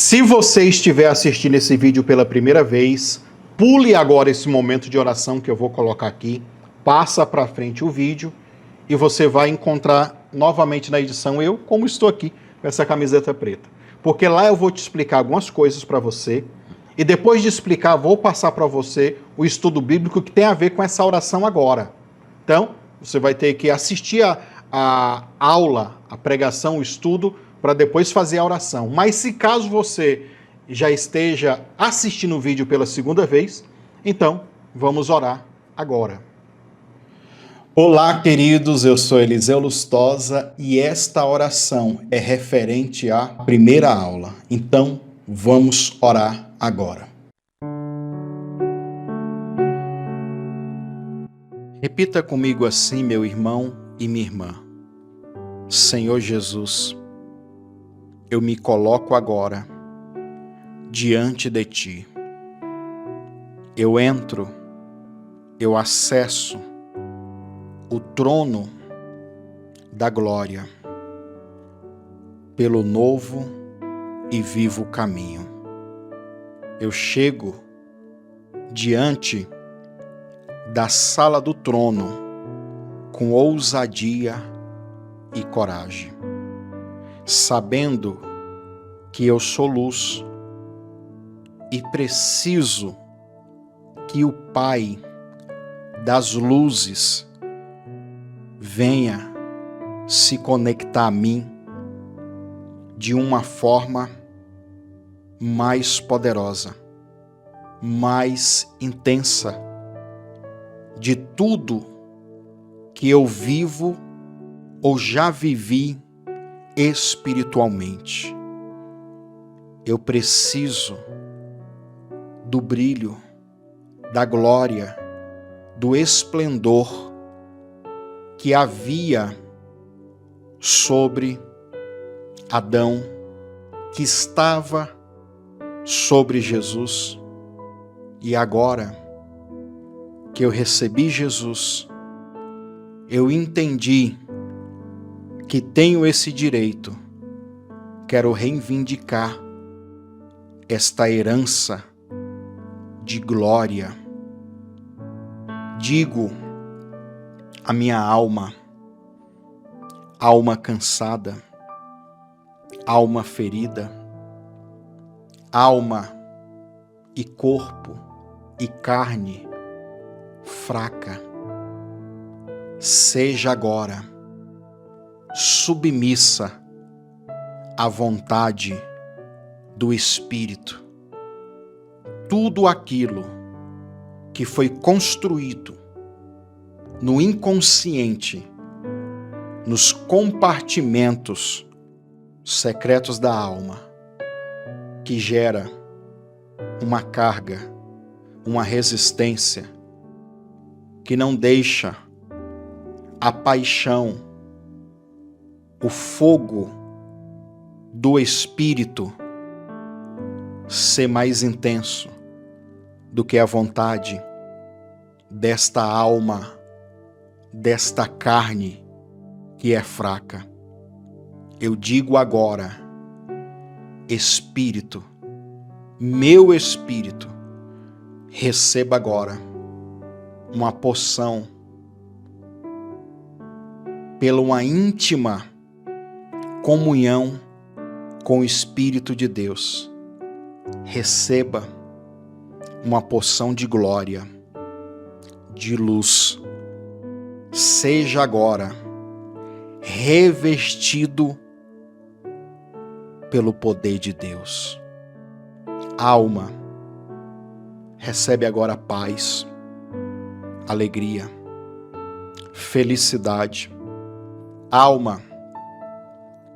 Se você estiver assistindo esse vídeo pela primeira vez, pule agora esse momento de oração que eu vou colocar aqui, passa para frente o vídeo e você vai encontrar novamente na edição eu como estou aqui com essa camiseta preta. Porque lá eu vou te explicar algumas coisas para você e depois de explicar vou passar para você o estudo bíblico que tem a ver com essa oração agora. Então, você vai ter que assistir a aula, a pregação, o estudo, para depois fazer a oração. Mas se caso você já esteja assistindo o vídeo pela segunda vez, então vamos orar agora. Olá, queridos, eu sou Eliseu Lustosa e esta oração é referente à primeira aula. Então, vamos orar agora. Repita comigo assim, meu irmão e minha irmã. Senhor Jesus, eu me coloco agora diante de Ti. Eu entro, eu acesso o trono da glória pelo novo e vivo caminho. Eu chego diante da sala do trono com ousadia e coragem, sabendo que eu sou luz e preciso que o Pai das luzes venha se conectar a mim de uma forma mais poderosa, mais intensa, de tudo que eu vivo ou já vivi espiritualmente. Eu preciso do brilho, da glória, do esplendor que havia sobre Adão, que estava sobre Jesus, e agora que eu recebi Jesus, eu entendi que tenho esse direito, quero reivindicar esta herança de glória. Digo a minha alma cansada, alma ferida, alma e corpo e carne fraca, seja agora submissa à vontade do Espírito. Tudo aquilo que foi construído no inconsciente, nos compartimentos secretos da alma, que gera uma carga, uma resistência, que não deixa a paixão, o fogo do Espírito ser mais intenso do que a vontade desta alma, desta carne que é fraca. Eu digo agora, Espírito, meu Espírito, receba agora uma porção pela uma íntima comunhão com o Espírito de Deus. Receba uma porção de glória, de luz. Seja agora revestido pelo poder de Deus. Alma, recebe agora paz, alegria, felicidade. Alma,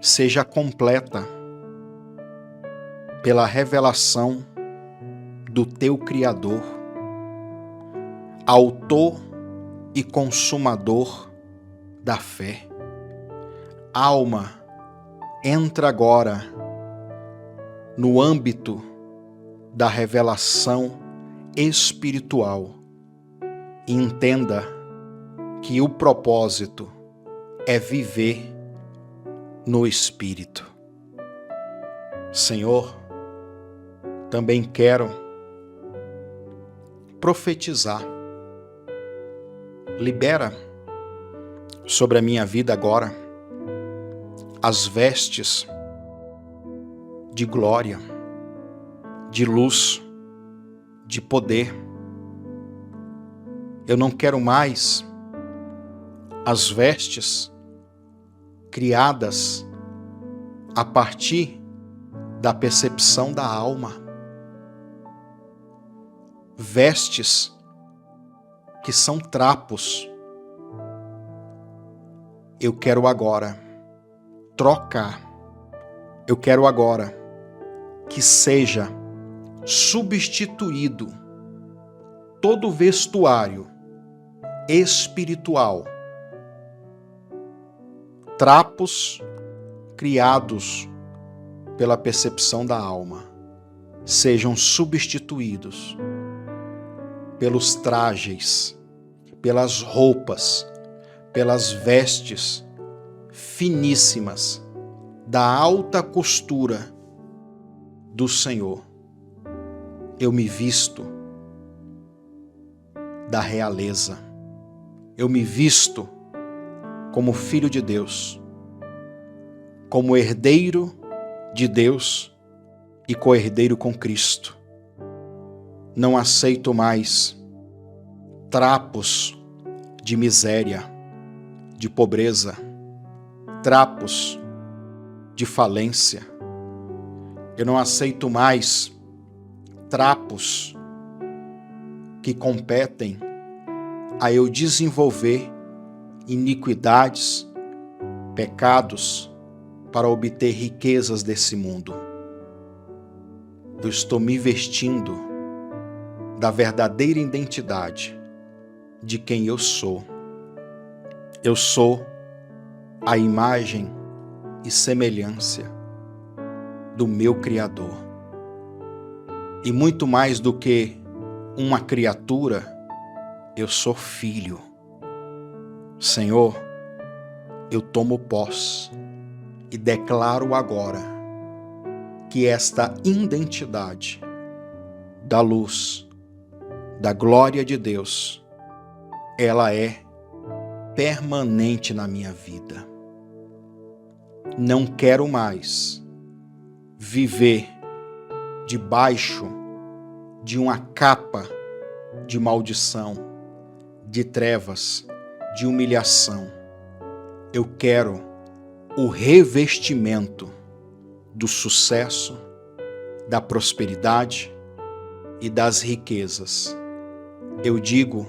seja completa pela revelação do teu Criador, autor e consumador da fé. Alma, entra agora no âmbito da revelação espiritual e entenda que o propósito é viver no Espírito. Senhor, também quero profetizar. Libera sobre a minha vida agora as vestes de glória, de luz, de poder. Eu não quero mais as vestes criadas a partir da percepção da alma. Vestes que são trapos. Eu quero agora trocar. Eu quero agora que seja substituído todo vestuário espiritual, trapos criados pela percepção da alma, sejam substituídos pelos trajes, pelas roupas, pelas vestes finíssimas da alta costura do Senhor. Eu me visto da realeza. Eu me visto como filho de Deus, como herdeiro de Deus e co-herdeiro com Cristo. Não aceito mais trapos de miséria, de pobreza, trapos de falência. Eu não aceito mais trapos que competem a eu desenvolver iniquidades, pecados para obter riquezas desse mundo. Eu estou me vestindo da verdadeira identidade de quem eu sou. Eu sou a imagem e semelhança do meu Criador. E muito mais do que uma criatura, eu sou filho. Senhor, eu tomo posse e declaro agora que esta identidade da luz, da glória de Deus, ela é permanente na minha vida. Não quero mais viver debaixo de uma capa de maldição, de trevas, de humilhação. Eu quero o revestimento do sucesso, da prosperidade e das riquezas. Eu digo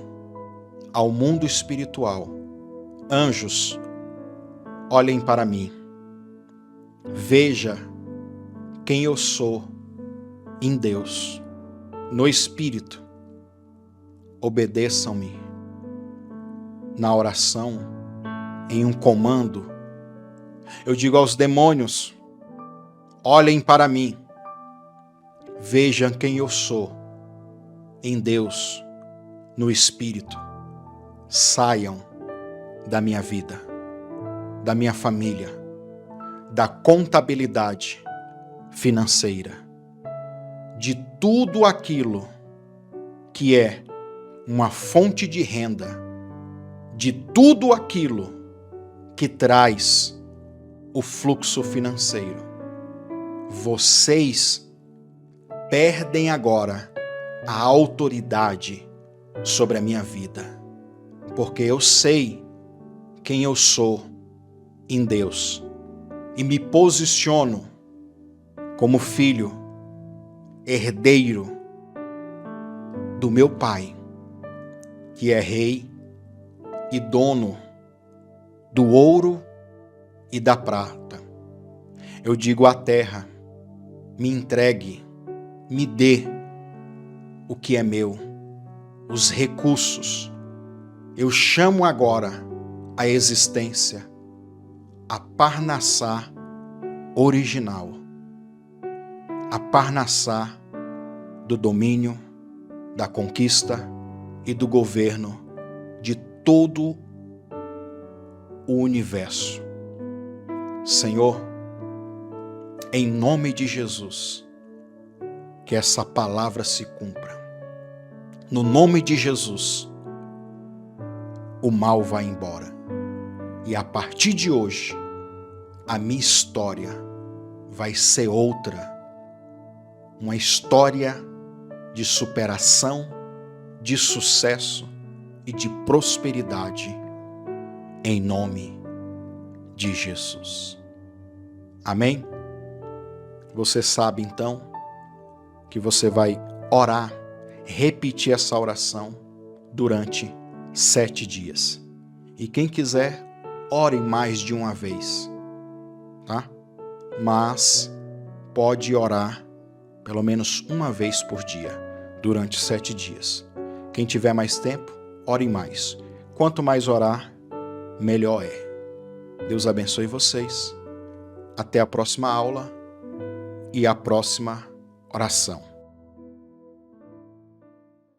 ao mundo espiritual: anjos, olhem para mim. Veja quem eu sou em Deus, no Espírito. Obedeçam-me na oração, em um comando. Eu digo aos demônios: olhem para mim. Vejam quem eu sou em Deus, no Espírito. Saiam da minha vida, da minha família, da contabilidade financeira, de tudo aquilo que é uma fonte de renda, de tudo aquilo que traz o fluxo financeiro. Vocês perdem agora a autoridade sobre a minha vida, porque eu sei quem eu sou em Deus e me posiciono como filho, herdeiro do meu Pai, que é rei e dono do ouro e da prata. Eu digo à terra: me entregue, me dê o que é meu, os recursos. Eu chamo agora a existência a Parnassá original, a Parnassá do domínio, da conquista e do governo de todo o universo. Senhor, em nome de Jesus, que essa palavra se cumpra. No nome de Jesus, o mal vai embora. E a partir de hoje, a minha história vai ser outra. Uma história de superação, de sucesso e de prosperidade, em nome de Jesus. Amém? Você sabe então que você vai orar, repetir essa oração durante 7 dias. E quem quiser, ore mais de uma vez, tá? Mas pode orar pelo menos uma vez por dia, durante 7 dias. Quem tiver mais tempo, ore mais. Quanto mais orar, melhor é. Deus abençoe vocês. Até a próxima aula e a próxima oração.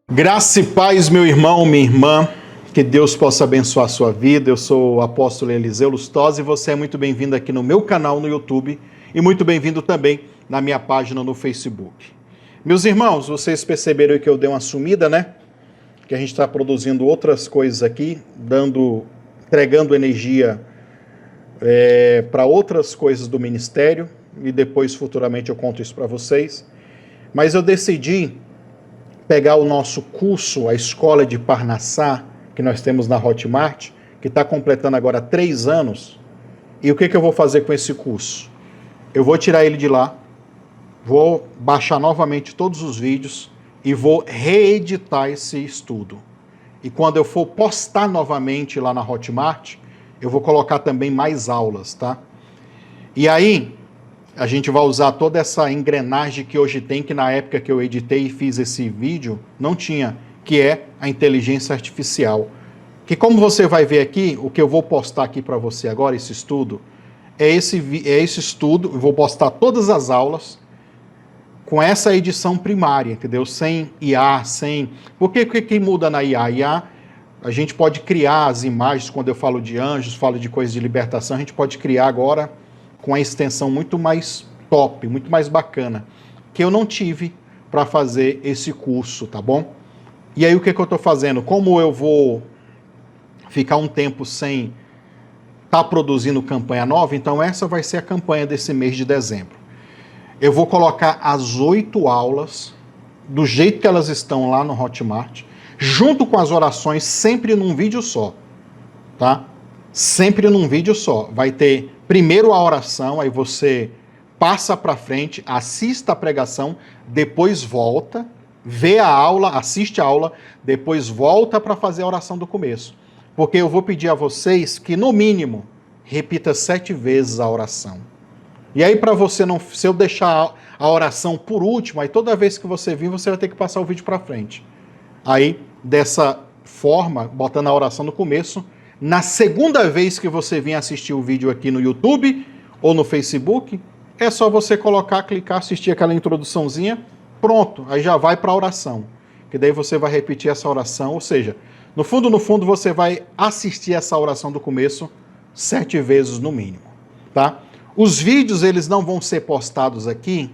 Graça e paz, meu irmão, minha irmã. Que Deus possa abençoar a sua vida. Eu sou o apóstolo Eliseu Lustosa e você é muito bem-vindo aqui no meu canal no YouTube e muito bem-vindo também na minha página no Facebook. Meus irmãos, vocês perceberam que eu dei uma sumida, né? Que a gente está produzindo outras coisas aqui, entregando energia para outras coisas do ministério e depois futuramente eu conto isso para vocês. Mas eu decidi pegar o nosso curso, a Escola de Parnassá, que nós temos na Hotmart, que está completando agora 3 anos. E o que eu vou fazer com esse curso? Eu vou tirar ele de lá, vou baixar novamente todos os vídeos e vou reeditar esse estudo. E quando eu for postar novamente lá na Hotmart, eu vou colocar também mais aulas, tá? E aí, a gente vai usar toda essa engrenagem que hoje tem, que na época que eu editei e fiz esse vídeo, não tinha, que é a inteligência artificial. Que como você vai ver aqui, o que eu vou postar aqui para você agora, esse estudo, é esse estudo, eu vou postar todas as aulas com essa edição primária, entendeu? Sem IA, sem... Porque o que muda na IA? IA, a gente pode criar as imagens, quando eu falo de anjos, falo de coisas de libertação, a gente pode criar agora com a extensão muito mais top, muito mais bacana, que eu não tive para fazer esse curso, tá bom? E aí o que eu estou fazendo? Como eu vou ficar um tempo sem estar produzindo campanha nova, então essa vai ser a campanha desse mês de dezembro. Eu vou colocar as 8 aulas, do jeito que elas estão lá no Hotmart, junto com as orações, sempre num vídeo só, tá? Sempre num vídeo só. Vai ter primeiro a oração, aí você passa para frente, assista a pregação, depois volta, vê a aula, assiste a aula, depois volta para fazer a oração do começo. Porque eu vou pedir a vocês que, no mínimo, repita 7 vezes a oração. E aí, para você não... Se eu deixar a oração por último, aí toda vez que você vir, você vai ter que passar o vídeo para frente. Aí, dessa forma, botando a oração no começo, na segunda vez que você vir assistir o vídeo aqui no YouTube ou no Facebook, é só você colocar, clicar, assistir aquela introduçãozinha, pronto, aí já vai para a oração. Que daí você vai repetir essa oração, ou seja, no fundo, você vai assistir essa oração do começo 7 vezes no mínimo, tá? Os vídeos, eles não vão ser postados aqui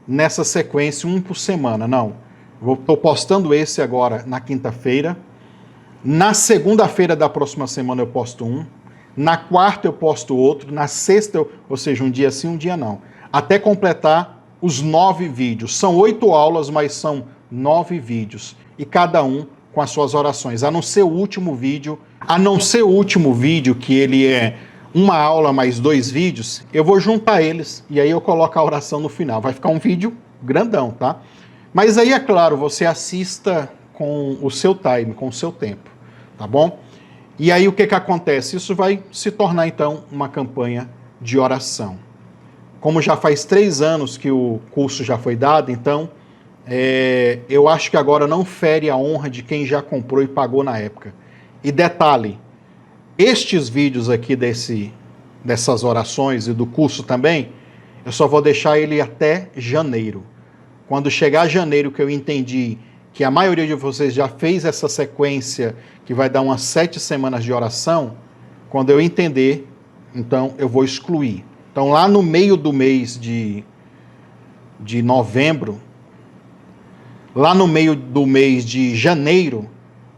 nessa sequência, 1 por semana, não. Estou postando esse agora na quinta-feira. Na segunda-feira da próxima semana eu posto um. Na quarta eu posto outro. Na sexta, ou seja, um dia sim, um dia não. Até completar os 9 vídeos. São 8 aulas, mas são 9 vídeos. E cada um com as suas orações. A não ser o último vídeo, que ele é uma aula mais 2 vídeos, eu vou juntar eles e aí eu coloco a oração no final. Vai ficar um vídeo grandão, tá? Mas aí, é claro, você assista com o seu time, com o seu tempo, tá bom? E aí o que acontece? Isso vai se tornar, então, uma campanha de oração. Como já faz 3 anos que o curso já foi dado, então, eu acho que agora não fere a honra de quem já comprou e pagou na época. E detalhe, estes vídeos aqui dessas orações e do curso também, eu só vou deixar ele até janeiro. Quando chegar janeiro, que eu entendi que a maioria de vocês já fez essa sequência, que vai dar umas 7 semanas de oração, quando eu entender, então eu vou excluir. Então lá no meio do mês de novembro, Lá no meio do mês de janeiro,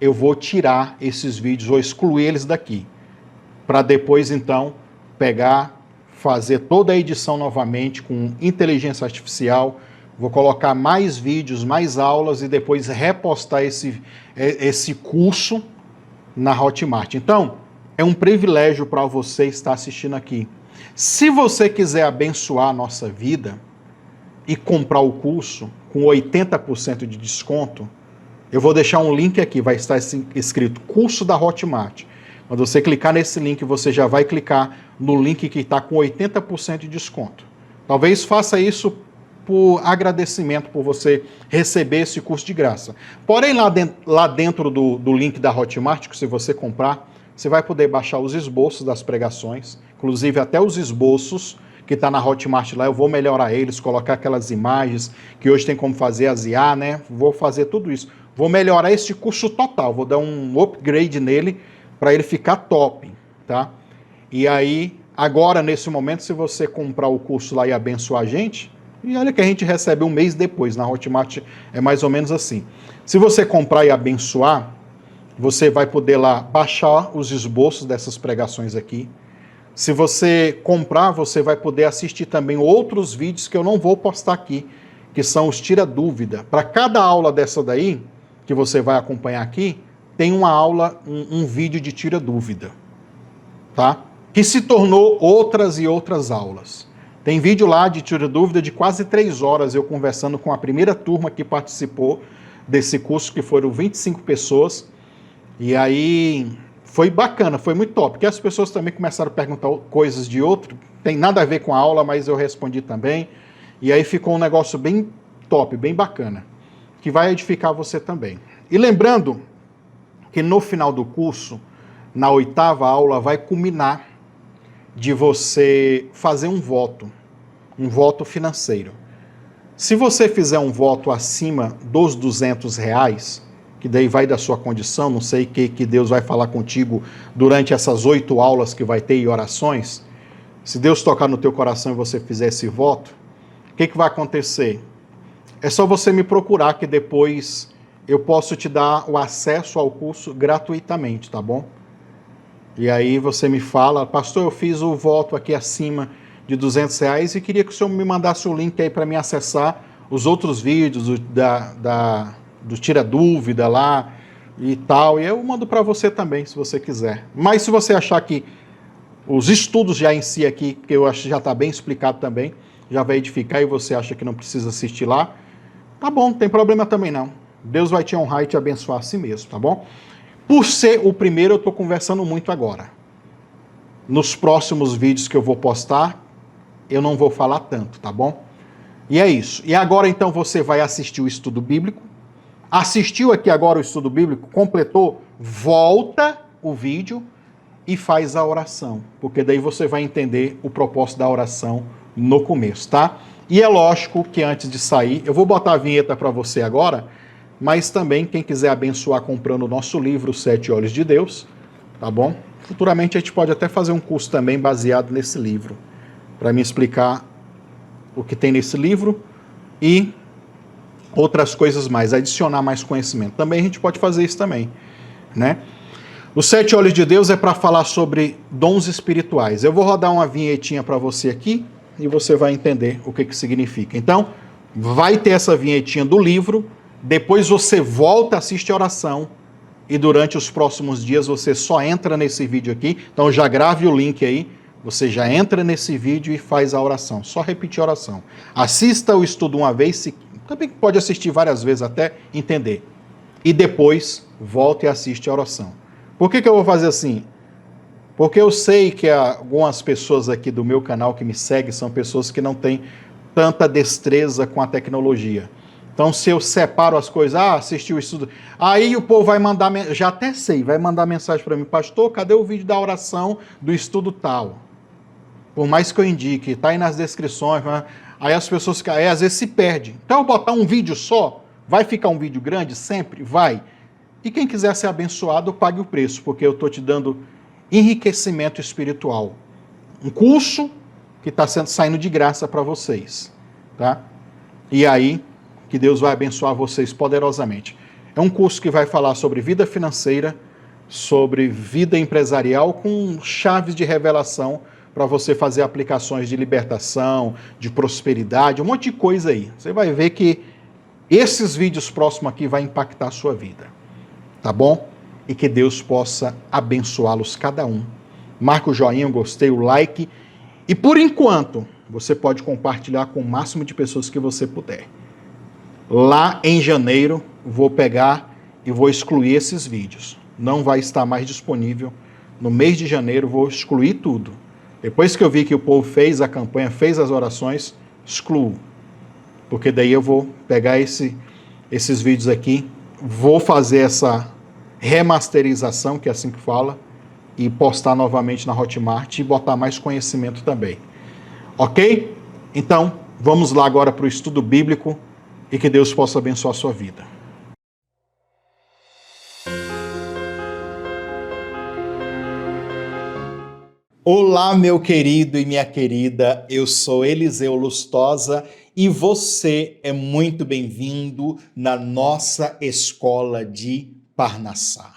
eu vou tirar esses vídeos, vou excluir eles daqui, para depois, então, pegar, fazer toda a edição novamente com inteligência artificial, vou colocar mais vídeos, mais aulas e depois repostar esse curso na Hotmart. Então, é um privilégio para você estar assistindo aqui. Se você quiser abençoar a nossa vida e comprar o curso com 80% de desconto, eu vou deixar um link aqui, vai estar escrito curso da Hotmart. Quando você clicar nesse link, você já vai clicar no link que está com 80% de desconto. Talvez faça isso por agradecimento por você receber esse curso de graça. Porém, lá dentro do link da Hotmart, que se você comprar, você vai poder baixar os esboços das pregações, inclusive até os esboços que está na Hotmart lá, eu vou melhorar eles, colocar aquelas imagens que hoje tem como fazer as IA, né? Vou fazer tudo isso. Vou melhorar esse curso total, vou dar um upgrade nele para ele ficar top, tá? E aí, agora, nesse momento, se você comprar o curso lá e abençoar a gente, e olha que a gente recebe um mês depois, na Hotmart é mais ou menos assim. Se você comprar e abençoar, você vai poder lá baixar os esboços dessas pregações aqui. Se você comprar, você vai poder assistir também outros vídeos que eu não vou postar aqui, que são os tira-dúvida. Para cada aula dessa daí, que você vai acompanhar aqui, tem uma aula, um vídeo de tira-dúvida, tá? Que se tornou outras e outras aulas. Tem vídeo lá de tira-dúvida de quase 3 horas, eu conversando com a primeira turma que participou desse curso, que foram 25 pessoas, e aí foi bacana, foi muito top, porque as pessoas também começaram a perguntar coisas de outro, tem nada a ver com a aula, mas eu respondi também, e aí ficou um negócio bem top, bem bacana, que vai edificar você também. E lembrando que no final do curso, na 8ª aula, vai culminar de você fazer um voto financeiro. Se você fizer um voto acima dos R$200, que daí vai da sua condição, não sei o que Deus vai falar contigo durante essas 8 aulas que vai ter e orações, se Deus tocar no teu coração e você fizer esse voto, o que vai acontecer? É só você me procurar que depois eu posso te dar o acesso ao curso gratuitamente, tá bom? E aí você me fala, pastor, eu fiz o voto aqui acima de R$200 e queria que o senhor me mandasse o link aí para me acessar os outros vídeos do Tira Dúvida lá e tal, e eu mando para você também, se você quiser. Mas se você achar que os estudos já em si aqui, que eu acho que já está bem explicado também, já vai edificar e você acha que não precisa assistir lá, tá bom, não tem problema também não. Deus vai te honrar e te abençoar a si mesmo, tá bom? Por ser o primeiro, eu estou conversando muito agora. Nos próximos vídeos que eu vou postar, eu não vou falar tanto, tá bom? E é isso. E agora, então, você vai assistir o estudo bíblico. Assistiu aqui agora o estudo bíblico, completou, volta o vídeo e faz a oração, porque daí você vai entender o propósito da oração no começo, tá? E é lógico que antes de sair, eu vou botar a vinheta para você agora, mas também quem quiser abençoar comprando o nosso livro, 7 Olhos de Deus, tá bom? Futuramente a gente pode até fazer um curso também baseado nesse livro, para me explicar o que tem nesse livro e outras coisas mais, adicionar mais conhecimento. Também a gente pode fazer isso também, né? Os 7 Olhos de Deus é para falar sobre dons espirituais. Eu vou rodar uma vinhetinha para você aqui e você vai entender o que significa. Então, vai ter essa vinhetinha do livro, depois você volta, assiste a oração e durante os próximos dias você só entra nesse vídeo aqui. Então já grave o link aí, você já entra nesse vídeo e faz a oração. Só repetir a oração. Assista o estudo uma vez, também pode assistir várias vezes até entender. E depois volta e assiste a oração. Por que eu vou fazer assim? Porque eu sei que algumas pessoas aqui do meu canal que me seguem são pessoas que não têm tanta destreza com a tecnologia. Então, se eu separo as coisas, assisti o estudo, aí o povo vai mandar, já até sei, vai mandar mensagem para mim, pastor, cadê o vídeo da oração do estudo tal? Por mais que eu indique, tá aí nas descrições, aí as pessoas aí, às vezes se perdem. Então, eu botar um vídeo só, vai ficar um vídeo grande sempre? Vai. E quem quiser ser abençoado, pague o preço, porque eu estou te dando enriquecimento espiritual. Um curso que está saindo de graça para vocês, tá? E aí, que Deus vai abençoar vocês poderosamente. É um curso que vai falar sobre vida financeira, sobre vida empresarial, com chaves de revelação para você fazer aplicações de libertação, de prosperidade, um monte de coisa aí. Você vai ver que esses vídeos próximos aqui vai impactar a sua vida, tá bom? E que Deus possa abençoá-los cada um. Marca o joinha, o gostei, o like. E por enquanto, você pode compartilhar com o máximo de pessoas que você puder. Lá em janeiro, vou pegar e vou excluir esses vídeos. Não vai estar mais disponível. No mês de janeiro, vou excluir tudo. Depois que eu vi que o povo fez a campanha, fez as orações, excluo. Porque daí eu vou pegar esses vídeos aqui, vou fazer essa remasterização, que é assim que fala, e postar novamente na Hotmart e botar mais conhecimento também. Ok? Então, vamos lá agora para o estudo bíblico e que Deus possa abençoar a sua vida. Olá, meu querido e minha querida, eu sou Eliseu Lustosa e você é muito bem-vindo na nossa escola de Parnassá.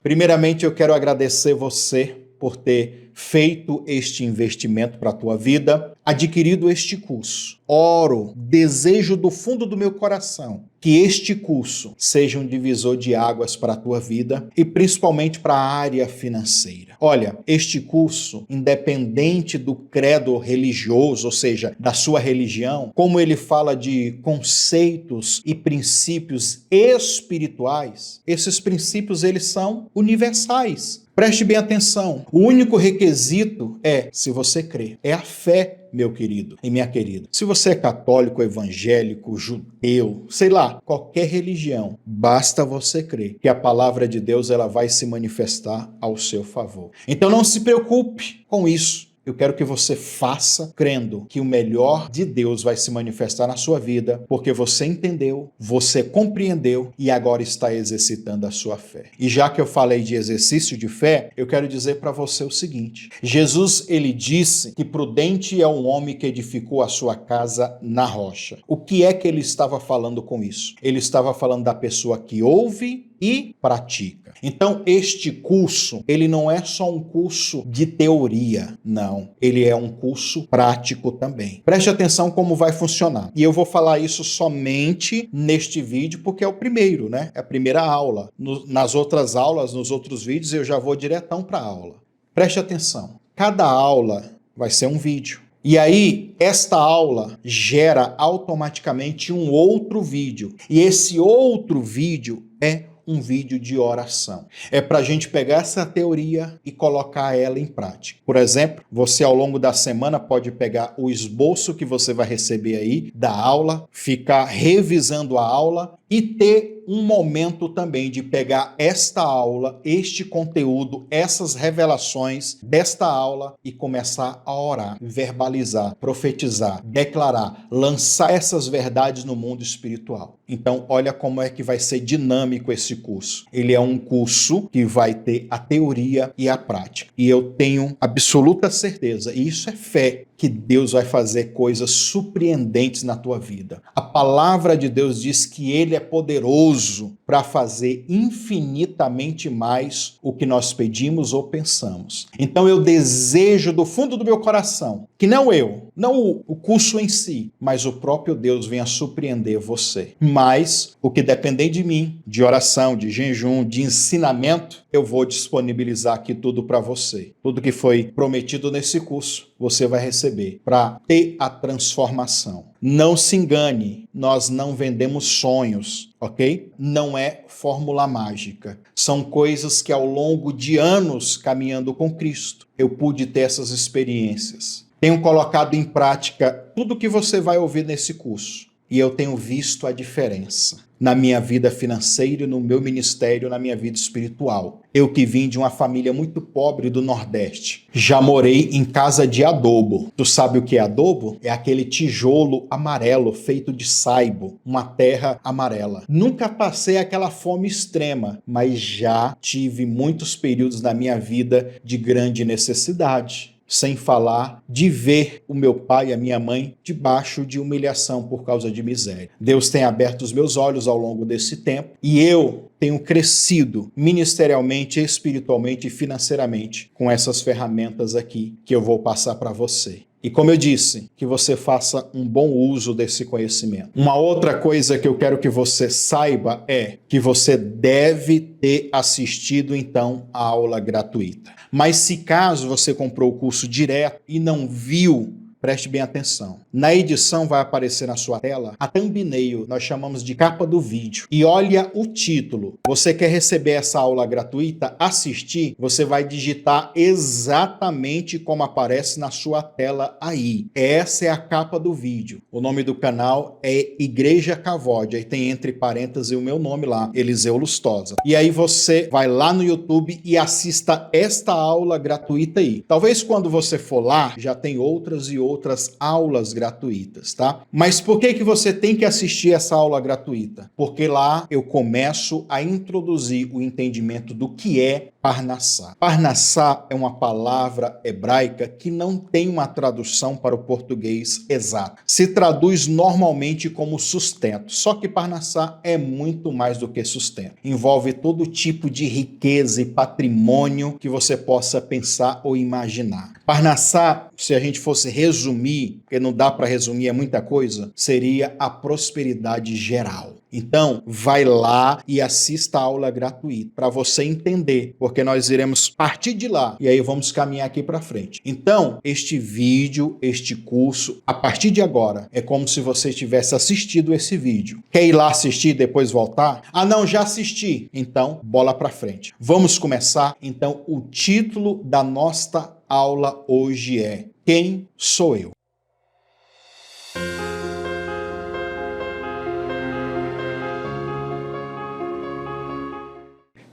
Primeiramente, eu quero agradecer você por ter feito este investimento para a tua vida, adquirido este curso. Oro, desejo do fundo do meu coração que este curso seja um divisor de águas para a tua vida e principalmente para a área financeira. Olha, este curso, independente do credo religioso, ou seja, da sua religião, como ele fala de conceitos e princípios espirituais, esses princípios eles são universais. Preste bem atenção. O único requisito é se você crê. É a fé, meu querido e minha querida. Se você é católico, evangélico, judeu, sei lá, qualquer religião, basta você crer que a palavra de Deus ela vai se manifestar ao seu favor. Então não se preocupe com isso. Eu quero que você faça crendo que o melhor de Deus vai se manifestar na sua vida, porque você entendeu, você compreendeu e agora está exercitando a sua fé. E já que eu falei de exercício de fé, eu quero dizer para você o seguinte: Jesus, ele disse que prudente é um homem que edificou a sua casa na rocha. O que é que ele estava falando com isso? Ele estava falando da pessoa que ouve e pratica. Então, este curso, ele não é só um curso de teoria, não. Ele é um curso prático também. Preste atenção como vai funcionar. E eu vou falar isso somente neste vídeo, porque é o primeiro, né? É a primeira aula. Nas outras aulas, nos outros vídeos, eu já vou diretão para a aula. Preste atenção. Cada aula vai ser um vídeo. E aí, esta aula gera automaticamente um outro vídeo. E esse outro vídeo é um vídeo de oração. É para a gente pegar essa teoria e colocar ela em prática. Por exemplo, você ao longo da semana pode pegar o esboço que você vai receber aí da aula, ficar revisando a aula e ter um momento também de pegar esta aula, este conteúdo, essas revelações desta aula e começar a orar, verbalizar, profetizar, declarar, lançar essas verdades no mundo espiritual. Então, olha como é que vai ser dinâmico esse curso. Ele é um curso que vai ter a teoria e a prática. E eu tenho absoluta certeza, e isso é fé, que Deus vai fazer coisas surpreendentes na tua vida. A palavra de Deus diz que Ele é poderoso para fazer infinitamente mais o que nós pedimos ou pensamos. Então eu desejo do fundo do meu coração que não eu, não o curso em si, mas o próprio Deus venha surpreender você. Mas o que depender de mim, de oração, de jejum, de ensinamento, eu vou disponibilizar aqui tudo para você. Tudo que foi prometido nesse curso, você vai receber para ter a transformação. Não se engane, nós não vendemos sonhos, ok? Não é fórmula mágica. São coisas que ao longo de anos caminhando com Cristo, eu pude ter essas experiências. Tenho colocado em prática tudo que você vai ouvir nesse curso. e eu tenho visto a diferença na minha vida financeira, no meu ministério, na minha vida espiritual. Eu que vim de uma família muito pobre do Nordeste, já morei em casa de adobo. Tu sabe o que é adobo? É aquele tijolo amarelo feito de saibo, uma terra amarela. Nunca passei aquela fome extrema, mas já tive muitos períodos na minha vida de grande necessidade. Sem falar de ver o meu pai e a minha mãe debaixo de humilhação por causa de miséria. Deus tem aberto os meus olhos ao longo desse tempo e eu tenho crescido ministerialmente, espiritualmente e financeiramente com essas ferramentas aqui que eu vou passar para você. E como eu disse, que você faça um bom uso desse conhecimento. Uma outra coisa que eu quero que você saiba é que você deve ter assistido, então, a aula gratuita. Mas se caso você comprou o curso direto e não viu, preste bem atenção. Na edição vai aparecer na sua tela a thumbnail, nós chamamos de capa do vídeo. E olha o título. Você quer receber essa aula gratuita? Assistir? Você vai digitar exatamente como aparece na sua tela aí. Essa é a capa do vídeo. O nome do canal é Igreja Cavode. Aí tem entre parênteses o meu nome lá, Eliseu Lustosa. E aí você vai lá no YouTube e assista esta aula gratuita aí. Talvez quando você for lá, já tem outras e outras aulas gratuitas, tá? Mas por que você tem que assistir essa aula gratuita? Porque lá eu começo a introduzir o entendimento do que é Parnassá. Parnassá é uma palavra hebraica que não tem uma tradução para o português exato. Se traduz normalmente como sustento, só que Parnassá é muito mais do que sustento. Envolve todo tipo de riqueza e patrimônio que você possa pensar ou imaginar. Parnassá, se a gente fosse resumir, porque não dá para resumir, é muita coisa, seria a prosperidade geral. Então, vai lá e assista a aula gratuita para você entender, porque nós iremos partir de lá e aí vamos caminhar aqui para frente. Então, este vídeo, este curso, a partir de agora, é como se você tivesse assistido esse vídeo. Quer ir lá assistir e depois voltar? Ah, não, já assisti. Então, bola para frente. Vamos começar? Então, o título da nossa aula hoje é Quem sou eu?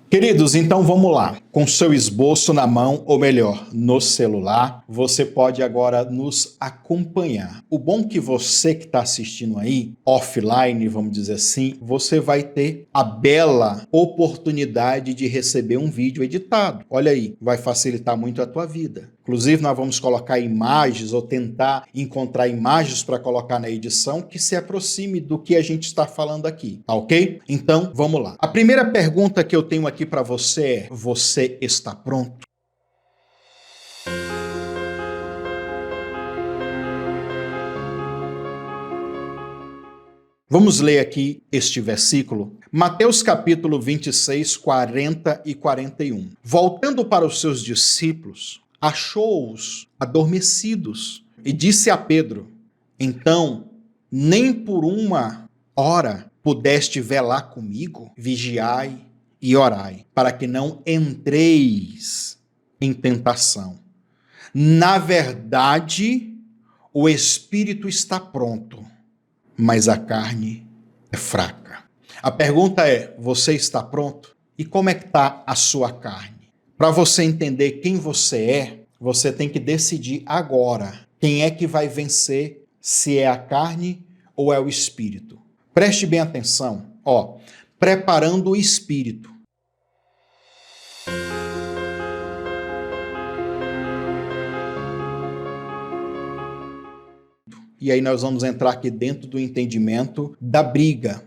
Queridos, então vamos lá. Com seu esboço na mão, ou melhor, no celular, você pode agora nos acompanhar. O bom que você que está assistindo aí, offline, vamos dizer assim, você vai ter a bela oportunidade de receber um vídeo editado. Olha aí, vai facilitar muito a tua vida. Inclusive, nós vamos colocar imagens ou tentar encontrar imagens para colocar na edição que se aproxime do que a gente está falando aqui, tá ok? Então, vamos lá. A primeira pergunta que eu tenho aqui para você é: você está pronto? Vamos ler aqui este versículo. Mateus capítulo 26, 40 e 41. Voltando para os seus discípulos, achou-os adormecidos e disse a Pedro: então, nem por uma hora pudeste velar comigo? Vigiai e orai, para que não entreis em tentação. Na verdade, o espírito está pronto, mas a carne é fraca. A pergunta é: você está pronto? E como é que está a sua carne? Para você entender quem você é, você tem que decidir agora quem é que vai vencer, se é a carne ou é o espírito. Preste bem atenção, ó, preparando o espírito. E aí nós vamos entrar aqui dentro do entendimento da briga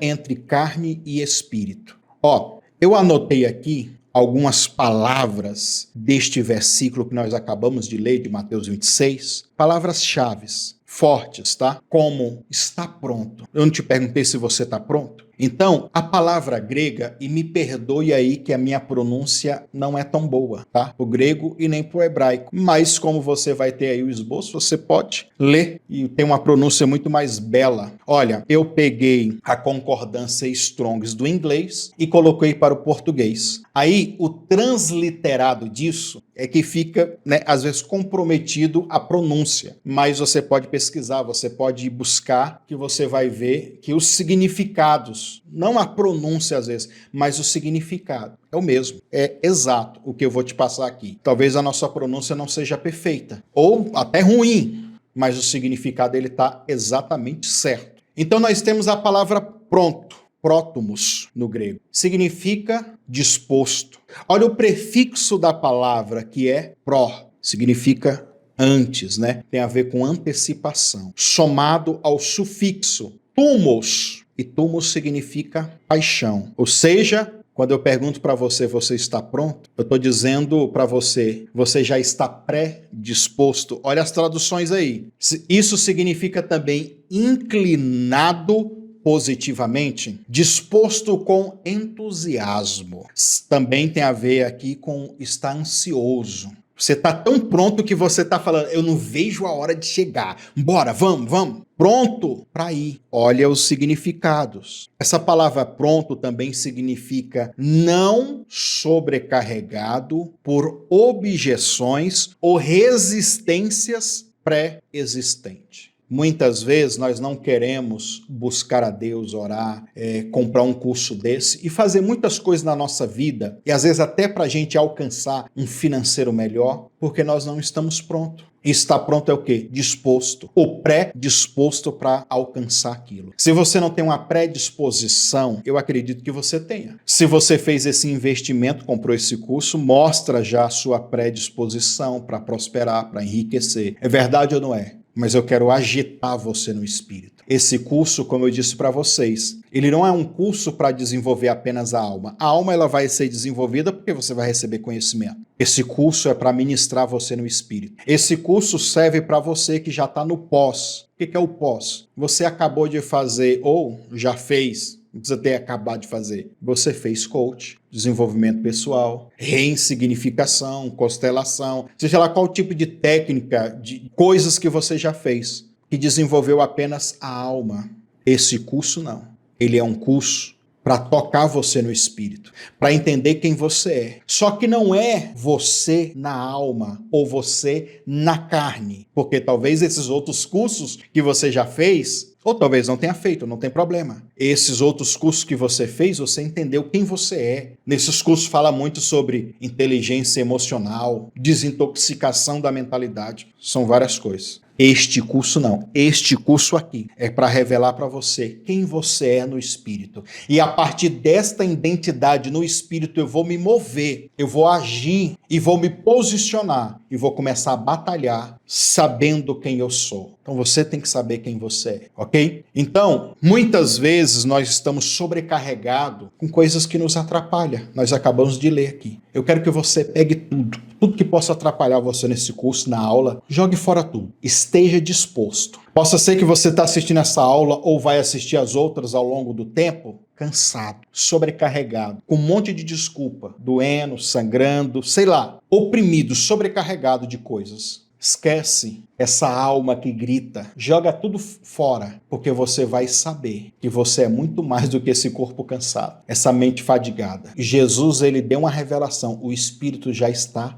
entre carne e espírito. Ó, eu anotei aqui algumas palavras deste versículo que nós acabamos de ler, de Mateus 26, palavras-chave, fortes, tá? Como está pronto. Eu não te perguntei se você está pronto? Então, a palavra grega, e me perdoe aí que a minha pronúncia não é tão boa, tá? O grego e nem pro hebraico. Mas como você vai ter aí o esboço, você pode ler e tem uma pronúncia muito mais bela. Olha, eu peguei a concordância Strongs do inglês e coloquei para o português. Aí, o transliterado disso, é que fica, né, às vezes comprometido a pronúncia. Mas você pode pesquisar, você pode buscar, que você vai ver que os significados, não a pronúncia às vezes, mas o significado é o mesmo, é exato o que eu vou te passar aqui. Talvez a nossa pronúncia não seja perfeita, ou até ruim, mas o significado ele está exatamente certo. Então nós temos a palavra pronto, prótomos no grego. Significa disposto. Olha o prefixo da palavra que é pró, significa antes, né? Tem a ver com antecipação. Somado ao sufixo tumos, e tumos significa paixão. Ou seja, quando eu pergunto para você, você está pronto? Eu estou dizendo para você, você já está predisposto. Olha as traduções aí. Isso significa também inclinado positivamente, disposto com entusiasmo. Também tem a ver aqui com estar ansioso. Você está tão pronto que você está falando, eu não vejo a hora de chegar. Bora, vamos. Pronto para ir. Olha os significados. Essa palavra pronto também significa não sobrecarregado por objeções ou resistências pré-existentes. Muitas vezes nós não queremos buscar a Deus, orar, comprar um curso desse e fazer muitas coisas na nossa vida, e às vezes até para a gente alcançar um financeiro melhor, porque nós não estamos prontos. E estar pronto é o quê? Disposto, ou predisposto para alcançar aquilo. Se você não tem uma predisposição, eu acredito que você tenha. Se você fez esse investimento, comprou esse curso, mostra já a sua predisposição para prosperar, para enriquecer. É verdade ou não é? Mas eu quero agitar você no espírito. Esse curso, como eu disse para vocês, ele não é um curso para desenvolver apenas a alma. A alma ela vai ser desenvolvida porque você vai receber conhecimento. Esse curso é para ministrar você no espírito. Esse curso serve para você que já está no pós. O que é o pós? Você acabou de fazer ou já fez, não precisa ter acabado de fazer. Você fez coach, desenvolvimento pessoal, ressignificação, constelação, seja lá qual tipo de técnica, de coisas que você já fez, que desenvolveu apenas a alma. Esse curso não. Ele é um curso para tocar você no espírito, para entender quem você é. Só que não é você na alma ou você na carne, porque talvez esses outros cursos que você já fez, ou talvez não tenha feito, não tem problema. Esses outros cursos que você fez, você entendeu quem você é. Nesses cursos fala muito sobre inteligência emocional, desintoxicação da mentalidade. São várias coisas. Este curso não. Este curso aqui é para revelar para você quem você é no espírito. E a partir desta identidade no espírito eu vou me mover, eu vou agir e vou me posicionar e vou começar a batalhar sabendo quem eu sou. Então você tem que saber quem você é, ok? Então, muitas vezes nós estamos sobrecarregados com coisas que nos atrapalham. Nós acabamos de ler aqui. Eu quero que você pegue tudo que possa atrapalhar você nesse curso, na aula, jogue fora tudo. Esteja disposto. Possa ser que você está assistindo essa aula ou vai assistir as outras ao longo do tempo, cansado, sobrecarregado, com um monte de desculpa, doendo, sangrando, sei lá, oprimido, sobrecarregado de coisas. Esquece essa alma que grita, joga tudo fora, porque você vai saber que você é muito mais do que esse corpo cansado, essa mente fadigada. Jesus, ele deu uma revelação, o espírito já está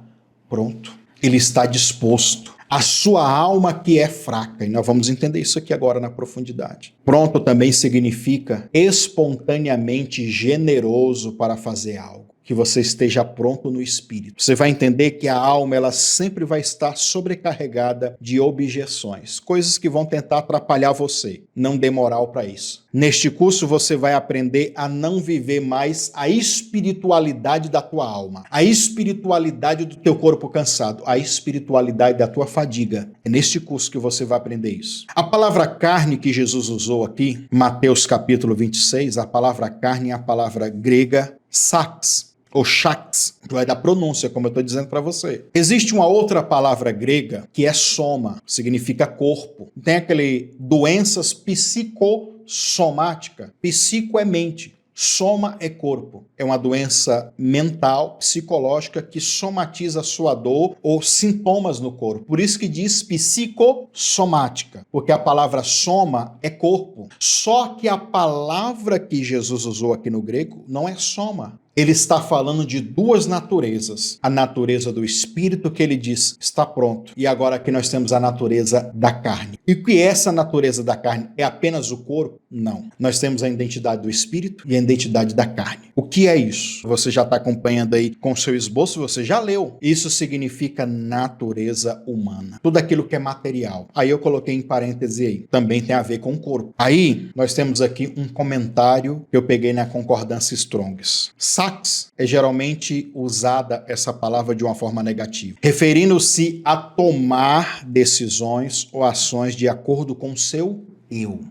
pronto, ele está disposto. A sua alma que é fraca, e nós vamos entender isso aqui agora na profundidade. Pronto também significa espontaneamente generoso para fazer algo. Que você esteja pronto no espírito. Você vai entender que a alma ela sempre vai estar sobrecarregada de objeções, coisas que vão tentar atrapalhar você. Não dê moral para isso. Neste curso você vai aprender a não viver mais a espiritualidade da tua alma, a espiritualidade do teu corpo cansado, a espiritualidade da tua fadiga. É neste curso que você vai aprender isso. A palavra carne que Jesus usou aqui, Mateus capítulo 26, a palavra carne é a palavra grega sax, ou shax, vai dar pronúncia, como eu estou dizendo para você. Existe uma outra palavra grega que é soma, significa corpo. Tem aquele doenças psicossomática. Psico é mente. Soma é corpo. É uma doença mental, psicológica, que somatiza a sua dor ou sintomas no corpo. Por isso que diz psicossomática, porque a palavra soma é corpo. Só que a palavra que Jesus usou aqui no grego não é soma, ele está falando de duas naturezas. A natureza do espírito, que ele diz está pronto. E agora aqui nós temos a natureza da carne. E o que é essa natureza da carne? É apenas o corpo? Não. Nós temos a identidade do espírito e a identidade da carne. O que é isso? Você já está acompanhando aí com o seu esboço, você já leu. Isso significa natureza humana. Tudo aquilo que é material. Aí eu coloquei em parêntese aí. Também tem a ver com o corpo. Aí nós temos aqui um comentário que eu peguei na concordância Strongs. Sax é geralmente usada essa palavra de uma forma negativa, referindo-se a tomar decisões ou ações de acordo com o seu eu.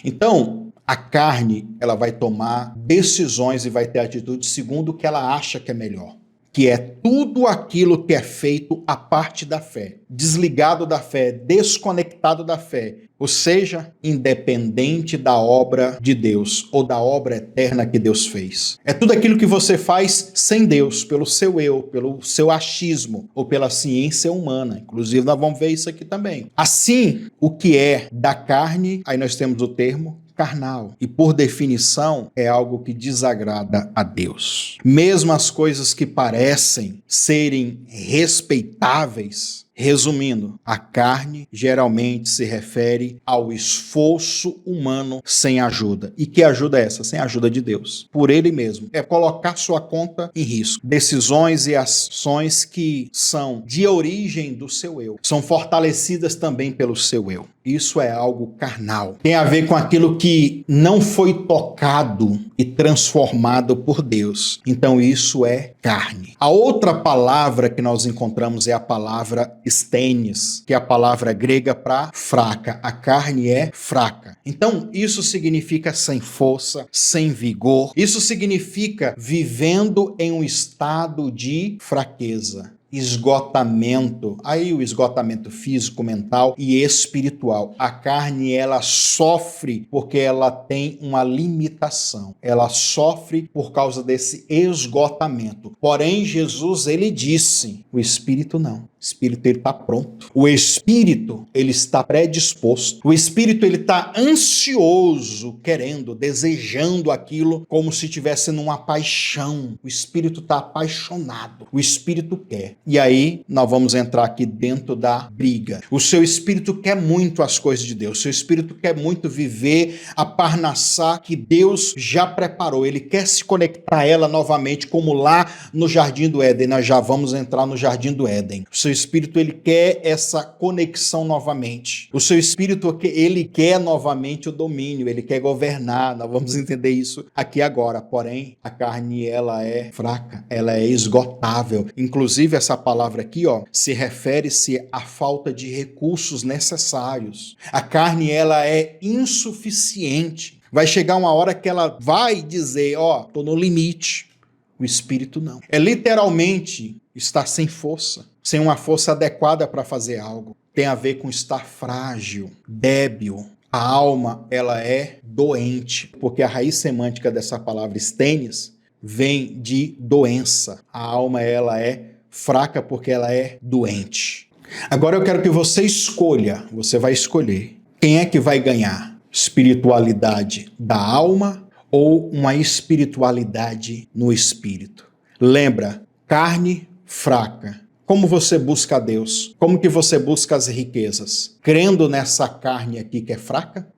Então, a carne, ela vai tomar decisões e vai ter atitude segundo o que ela acha que é melhor, que é tudo aquilo que é feito à parte da fé, desligado da fé, desconectado da fé, ou seja, independente da obra de Deus ou da obra eterna que Deus fez. É tudo aquilo que você faz sem Deus, pelo seu eu, pelo seu achismo ou pela ciência humana. Inclusive, nós vamos ver isso aqui também. Assim, o que é da carne, aí nós temos o termo carnal. E por definição, é algo que desagrada a Deus. Mesmo as coisas que parecem serem respeitáveis, resumindo, a carne geralmente se refere ao esforço humano sem ajuda. E que ajuda é essa? Sem a ajuda de Deus. Por ele mesmo. É colocar sua conta em risco. Decisões e ações que são de origem do seu eu. São fortalecidas também pelo seu eu. Isso é algo carnal. Tem a ver com aquilo que não foi tocado e transformado por Deus. Então isso é carne. A outra palavra que nós encontramos é a palavra stênis, que é a palavra grega para fraca. A carne é fraca. Então isso significa sem força, sem vigor. Isso significa vivendo em um estado de fraqueza. Esgotamento, aí o esgotamento físico, mental e espiritual. A carne, ela sofre porque ela tem uma limitação. Ela sofre por causa desse esgotamento. Porém, Jesus, ele disse, o espírito não. O espírito, ele está pronto. O espírito, ele está predisposto. O espírito, ele está ansioso, querendo, desejando aquilo como se estivesse numa paixão. O espírito está apaixonado. O espírito quer. E aí, nós vamos entrar aqui dentro da briga. O seu espírito quer muito as coisas de Deus. O seu espírito quer muito viver a parnassá que Deus já preparou. Ele quer se conectar a ela novamente, como lá no Jardim do Éden. Nós já vamos entrar no Jardim do Éden. O seu espírito, ele quer essa conexão novamente. O seu espírito, ele quer novamente o domínio. Ele quer governar. Nós vamos entender isso aqui agora. Porém, a carne, ela é fraca. Ela é esgotável. Inclusive, essa palavra aqui, se refere-se à falta de recursos necessários. A carne, ela é insuficiente. Vai chegar uma hora que ela vai dizer, tô no limite. O espírito não. É literalmente estar sem força, sem uma força adequada para fazer algo. Tem a ver com estar frágil, débil. A alma, ela é doente, porque a raiz semântica dessa palavra stênis vem de doença. A alma, ela é fraca porque ela é doente. Agora eu quero que você escolha, você vai escolher, quem é que vai ganhar? Espiritualidade da alma ou uma espiritualidade no espírito? Lembra, carne fraca. Como você busca a Deus? Como que você busca as riquezas? Crendo nessa carne aqui que é fraca?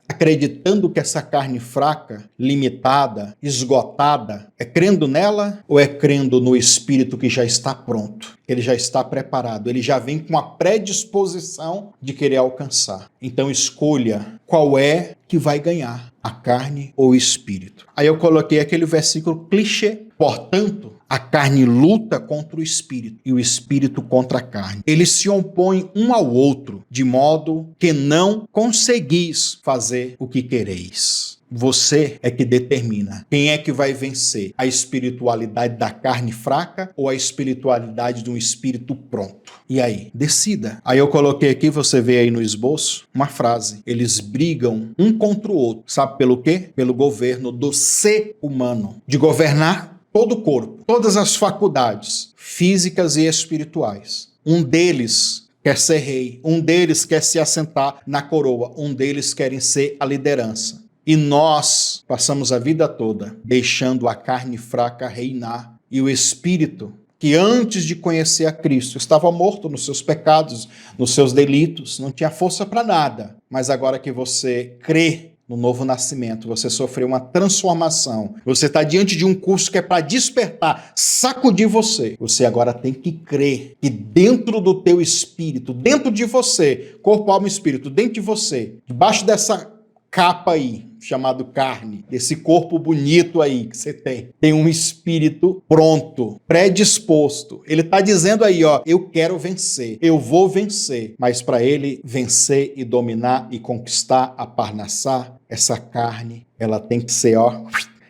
Acreditando que essa carne fraca, limitada, esgotada, é crendo nela ou é crendo no espírito que já está pronto? Ele já está preparado, ele já vem com a predisposição de querer alcançar. Então escolha qual é que vai ganhar, a carne ou o espírito. Aí eu coloquei aquele versículo clichê. Portanto, a carne luta contra o espírito e o espírito contra a carne. Eles se opõem um ao outro, de modo que não conseguis fazer o que quereis. Você é que determina quem é que vai vencer, a espiritualidade da carne fraca ou a espiritualidade de um espírito pronto. E aí? Decida. Aí eu coloquei aqui, você vê aí no esboço, uma frase. Eles brigam um contra o outro. Sabe pelo quê? Pelo governo do ser humano. De governar todo o corpo, todas as faculdades físicas e espirituais. Um deles quer ser rei, um deles quer se assentar na coroa, um deles querem ser a liderança. E nós passamos a vida toda deixando a carne fraca reinar e o espírito, que antes de conhecer a Cristo estava morto nos seus pecados, nos seus delitos, não tinha força para nada. Mas agora que você crê no novo nascimento, você sofreu uma transformação, você está diante de um curso que é para despertar, sacudir você. Você agora tem que crer que dentro do teu espírito, dentro de você, corpo, alma e espírito, dentro de você, debaixo dessa capa aí, chamado carne, desse corpo bonito aí que você tem um espírito pronto, predisposto. Ele está dizendo aí, ó, eu quero vencer, eu vou vencer. Mas para ele vencer e dominar e conquistar a Parnassá, essa carne, ela tem que ser, ó,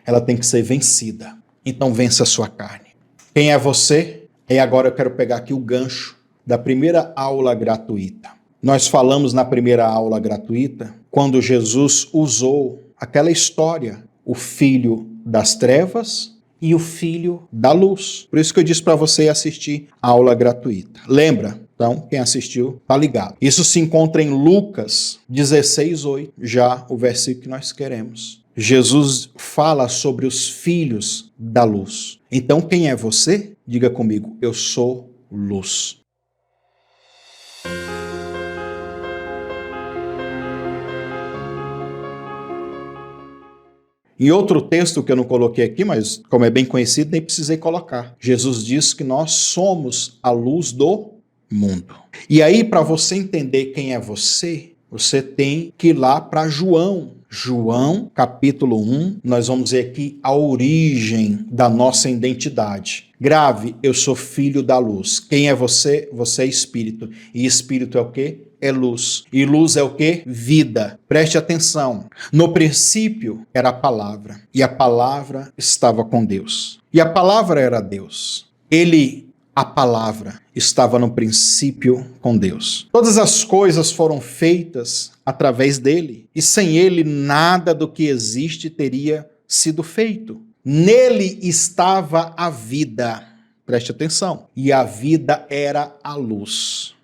ela tem que ser vencida. Então vença a sua carne. Quem é você? E agora eu quero pegar aqui o gancho da primeira aula gratuita. Nós falamos na primeira aula gratuita quando Jesus usou aquela história, o filho das trevas e o filho da luz. Por isso que eu disse para você assistir a aula gratuita. Lembra? Então, quem assistiu, tá ligado. Isso se encontra em Lucas 16:8, já o versículo que nós queremos. Jesus fala sobre os filhos da luz. Então, quem é você? Diga comigo, eu sou luz. Em outro texto que eu não coloquei aqui, mas como é bem conhecido, nem precisei colocar. Jesus diz que nós somos a luz do mundo. E aí, para você entender quem é você, você tem que ir lá para João. João, capítulo 1, nós vamos ver aqui a origem da nossa identidade. Grave, eu sou filho da luz. Quem é você? Você é espírito. E espírito é o quê? É luz. E luz é o quê? Vida. Preste atenção. No princípio era a palavra. E a palavra estava com Deus. E a palavra era Deus. A palavra, estava no princípio com Deus. Todas as coisas foram feitas através dele. E sem ele, nada do que existe teria sido feito. Nele estava a vida. Preste atenção. E a vida era a luz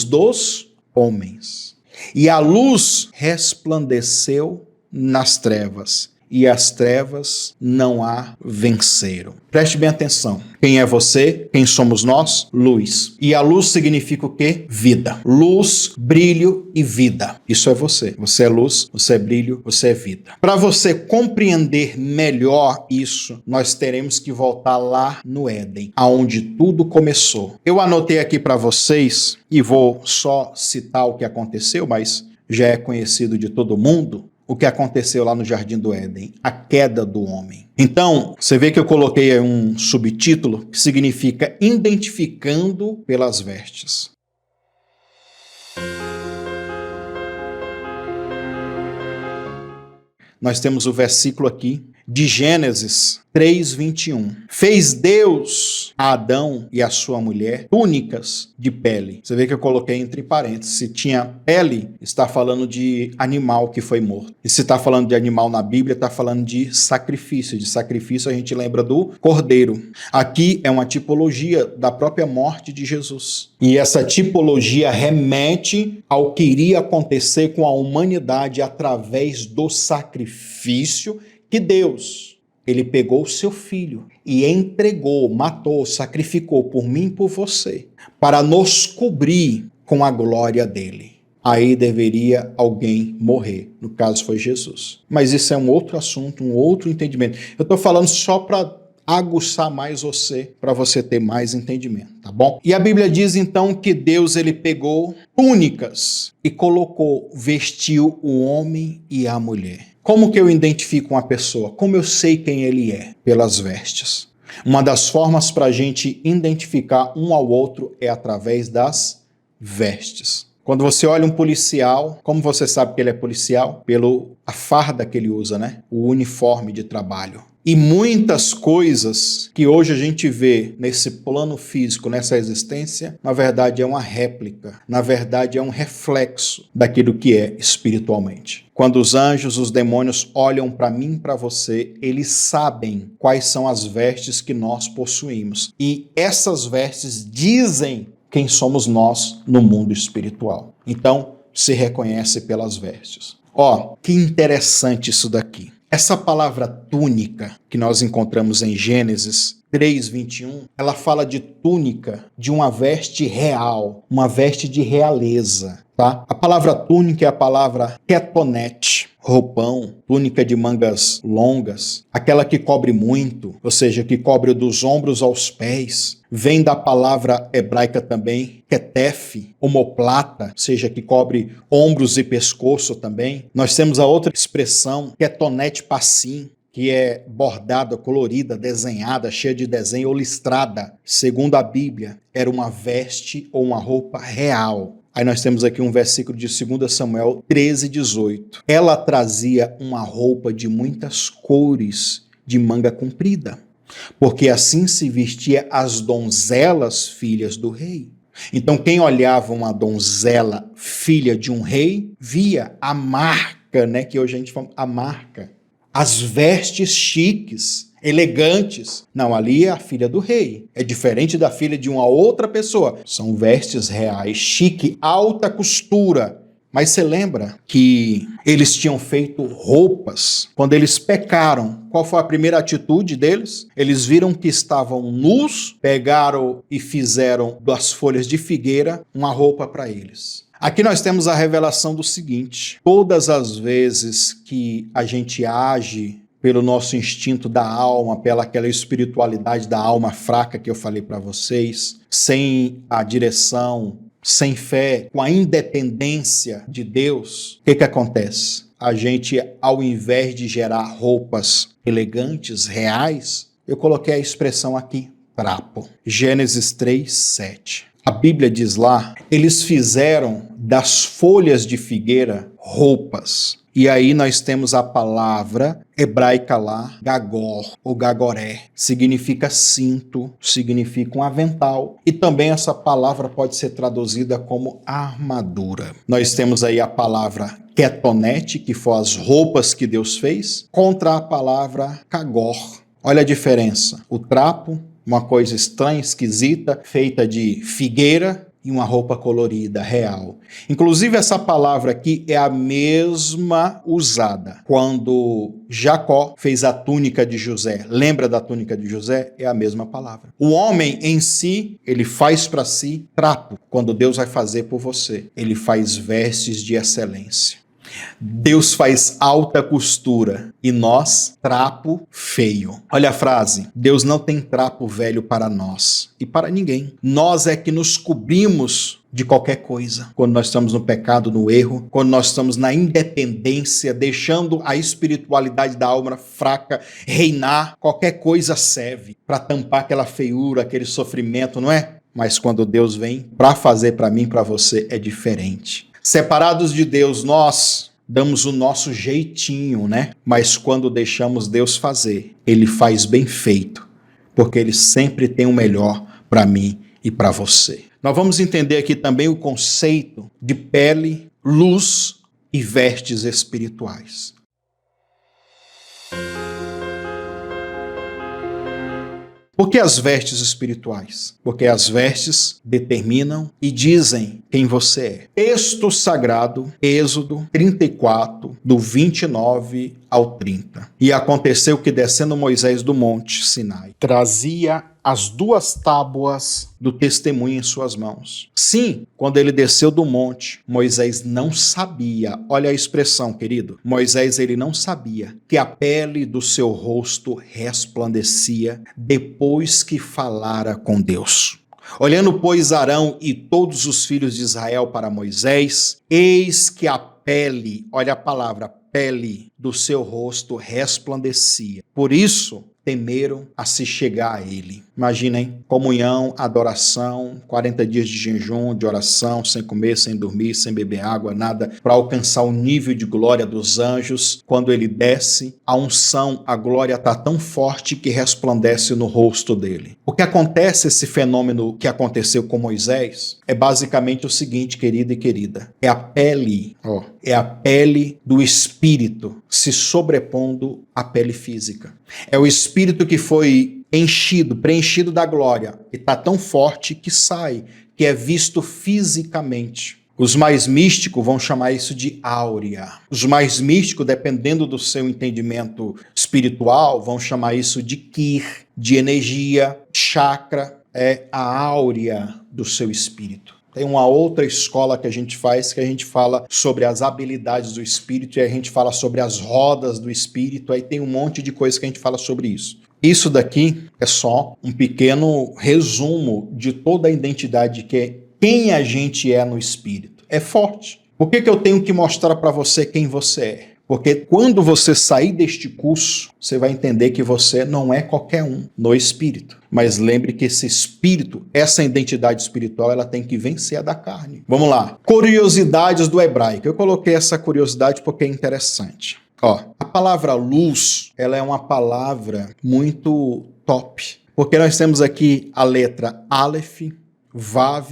dos homens. E a luz resplandeceu nas trevas, e as trevas não a venceram. Preste bem atenção. Quem é você? Quem somos nós? Luz. E a luz significa o quê? Vida. Luz, brilho e vida. Isso é você. Você é luz, você é brilho, você é vida. Para você compreender melhor isso, nós teremos que voltar lá no Éden, aonde tudo começou. Eu anotei aqui para vocês, e vou só citar o que aconteceu, mas já é conhecido de todo mundo, o que aconteceu lá no Jardim do Éden, a queda do homem. Então, você vê que eu coloquei aí um subtítulo que significa identificando pelas vestes. Nós temos o versículo aqui de Gênesis 3:21. Fez Deus a Adão e a sua mulher túnicas de pele. Você vê que eu coloquei entre parênteses. Se tinha pele, está falando de animal que foi morto. E se está falando de animal na Bíblia, está falando de sacrifício. De sacrifício a gente lembra do cordeiro. Aqui é uma tipologia da própria morte de Jesus. E essa tipologia remete ao que iria acontecer com a humanidade através do sacrifício que Deus, ele pegou o seu filho e entregou, matou, sacrificou por mim e por você, para nos cobrir com a glória dele. Aí deveria alguém morrer, no caso foi Jesus. Mas isso é um outro assunto, um outro entendimento. Eu estou falando só para aguçar mais você, para você ter mais entendimento, tá bom? E a Bíblia diz então que Deus, ele pegou túnicas e colocou, vestiu o homem e a mulher. Como que eu identifico uma pessoa? Como eu sei quem ele é? Pelas vestes. Uma das formas para a gente identificar um ao outro é através das vestes. Quando você olha um policial, como você sabe que ele é policial? A farda que ele usa, né? O uniforme de trabalho. E muitas coisas que hoje a gente vê nesse plano físico, nessa existência, na verdade é uma réplica, na verdade é um reflexo daquilo que é espiritualmente. Quando os anjos, os demônios olham para mim e para você, eles sabem quais são as vestes que nós possuímos. E essas vestes dizem quem somos nós no mundo espiritual. Então, se reconhece pelas vestes. Ó, que interessante isso daqui. Essa palavra túnica que nós encontramos em Gênesis 3:21, ela fala de túnica, de uma veste real, uma veste de realeza, tá? A palavra túnica é a palavra ketonete, roupão, túnica de mangas longas, aquela que cobre muito, ou seja, que cobre dos ombros aos pés. Vem da palavra hebraica também, ketef, omoplata, ou seja, que cobre ombros e pescoço também. Nós temos a outra expressão, ketonete passim, que é bordada, colorida, desenhada, cheia de desenho ou listrada. Segundo a Bíblia, era uma veste ou uma roupa real. Aí nós temos aqui um versículo de 2 Samuel 13:18. Ela trazia uma roupa de muitas cores, de manga comprida, porque assim se vestia as donzelas filhas do rei. Então quem olhava uma donzela filha de um rei, via a marca, né, que hoje a gente fala, a marca. As vestes chiques, elegantes. Não, ali é a filha do rei. É diferente da filha de uma outra pessoa. São vestes reais, chique, alta costura. Mas você lembra que eles tinham feito roupas? Quando eles pecaram, qual foi a primeira atitude deles? Eles viram que estavam nus, pegaram e fizeram das folhas de figueira uma roupa para eles. Aqui nós temos a revelação do seguinte: todas as vezes que a gente age pelo nosso instinto da alma, pela aquela espiritualidade da alma fraca que eu falei para vocês, sem a direção, sem fé, com a independência de Deus, o que acontece? A gente, ao invés de gerar roupas elegantes, reais, eu coloquei a expressão aqui, trapo. Gênesis 3:7. A Bíblia diz lá, eles fizeram das folhas de figueira roupas. E aí nós temos a palavra hebraica lá, gagor ou gagoré. Significa cinto, significa um avental. E também essa palavra pode ser traduzida como armadura. Nós temos aí a palavra ketonete, que foram as roupas que Deus fez, contra a palavra cagor. Olha a diferença. O trapo, uma coisa estranha, esquisita, feita de figueira e uma roupa colorida, real. Inclusive, essa palavra aqui é a mesma usada quando Jacó fez a túnica de José. Lembra da túnica de José? É a mesma palavra. O homem em si, ele faz para si trapo. Quando Deus vai fazer por você, ele faz vestes de excelência. Deus faz alta costura e nós, trapo feio. Olha a frase, Deus não tem trapo velho para nós e para ninguém. Nós é que nos cobrimos de qualquer coisa. Quando nós estamos no pecado, no erro, quando nós estamos na independência, deixando a espiritualidade da alma fraca reinar, qualquer coisa serve para tampar aquela feiura, aquele sofrimento, não é? Mas quando Deus vem para fazer para mim, para você, é diferente. Separados de Deus, nós damos o nosso jeitinho, né? Mas quando deixamos Deus fazer, Ele faz bem feito, porque Ele sempre tem o melhor para mim e para você. Nós vamos entender aqui também o conceito de pele, luz e vestes espirituais. Por que as vestes espirituais? Porque as vestes determinam e dizem quem você é. Texto sagrado, Êxodo 34, do 29 ao 30. E aconteceu que, descendo Moisés do monte Sinai, trazia as 2 tábuas do testemunho em suas mãos. Sim, quando ele desceu do monte, Moisés não sabia, olha a expressão, querido, Moisés ele não sabia que a pele do seu rosto resplandecia depois que falara com Deus. Olhando, pois, Arão e todos os filhos de Israel para Moisés, eis que a pele, olha a palavra, pele do seu rosto resplandecia. Por isso, temeram a se chegar a ele. Imaginem, comunhão, adoração, 40 dias de jejum, de oração, sem comer, sem dormir, sem beber água, nada, para alcançar o nível de glória dos anjos. Quando ele desce, a unção, a glória está tão forte que resplandece no rosto dele. O que acontece, esse fenômeno que aconteceu com Moisés, é basicamente o seguinte, querido e querida, é a pele, é a pele do espírito se sobrepondo à pele física. É o espírito que foi preenchido da glória, e está tão forte que sai, que é visto fisicamente. Os mais místicos vão chamar isso de áurea. Os mais místicos, dependendo do seu entendimento espiritual, vão chamar isso de ki, de energia. Chakra é a áurea do seu espírito. Tem uma outra escola que a gente faz, que a gente fala sobre as habilidades do espírito, e a gente fala sobre as rodas do espírito, aí tem um monte de coisa que a gente fala sobre isso. Isso daqui é só um pequeno resumo de toda a identidade que é quem a gente é no espírito. É forte. Por que eu tenho que mostrar para você quem você é? Porque quando você sair deste curso, você vai entender que você não é qualquer um no espírito. Mas lembre que esse espírito, essa identidade espiritual, ela tem que vencer a da carne. Vamos lá. Curiosidades do hebraico. Eu coloquei essa curiosidade porque é interessante. A palavra luz, ela é uma palavra muito top. Porque nós temos aqui a letra Aleph, Vav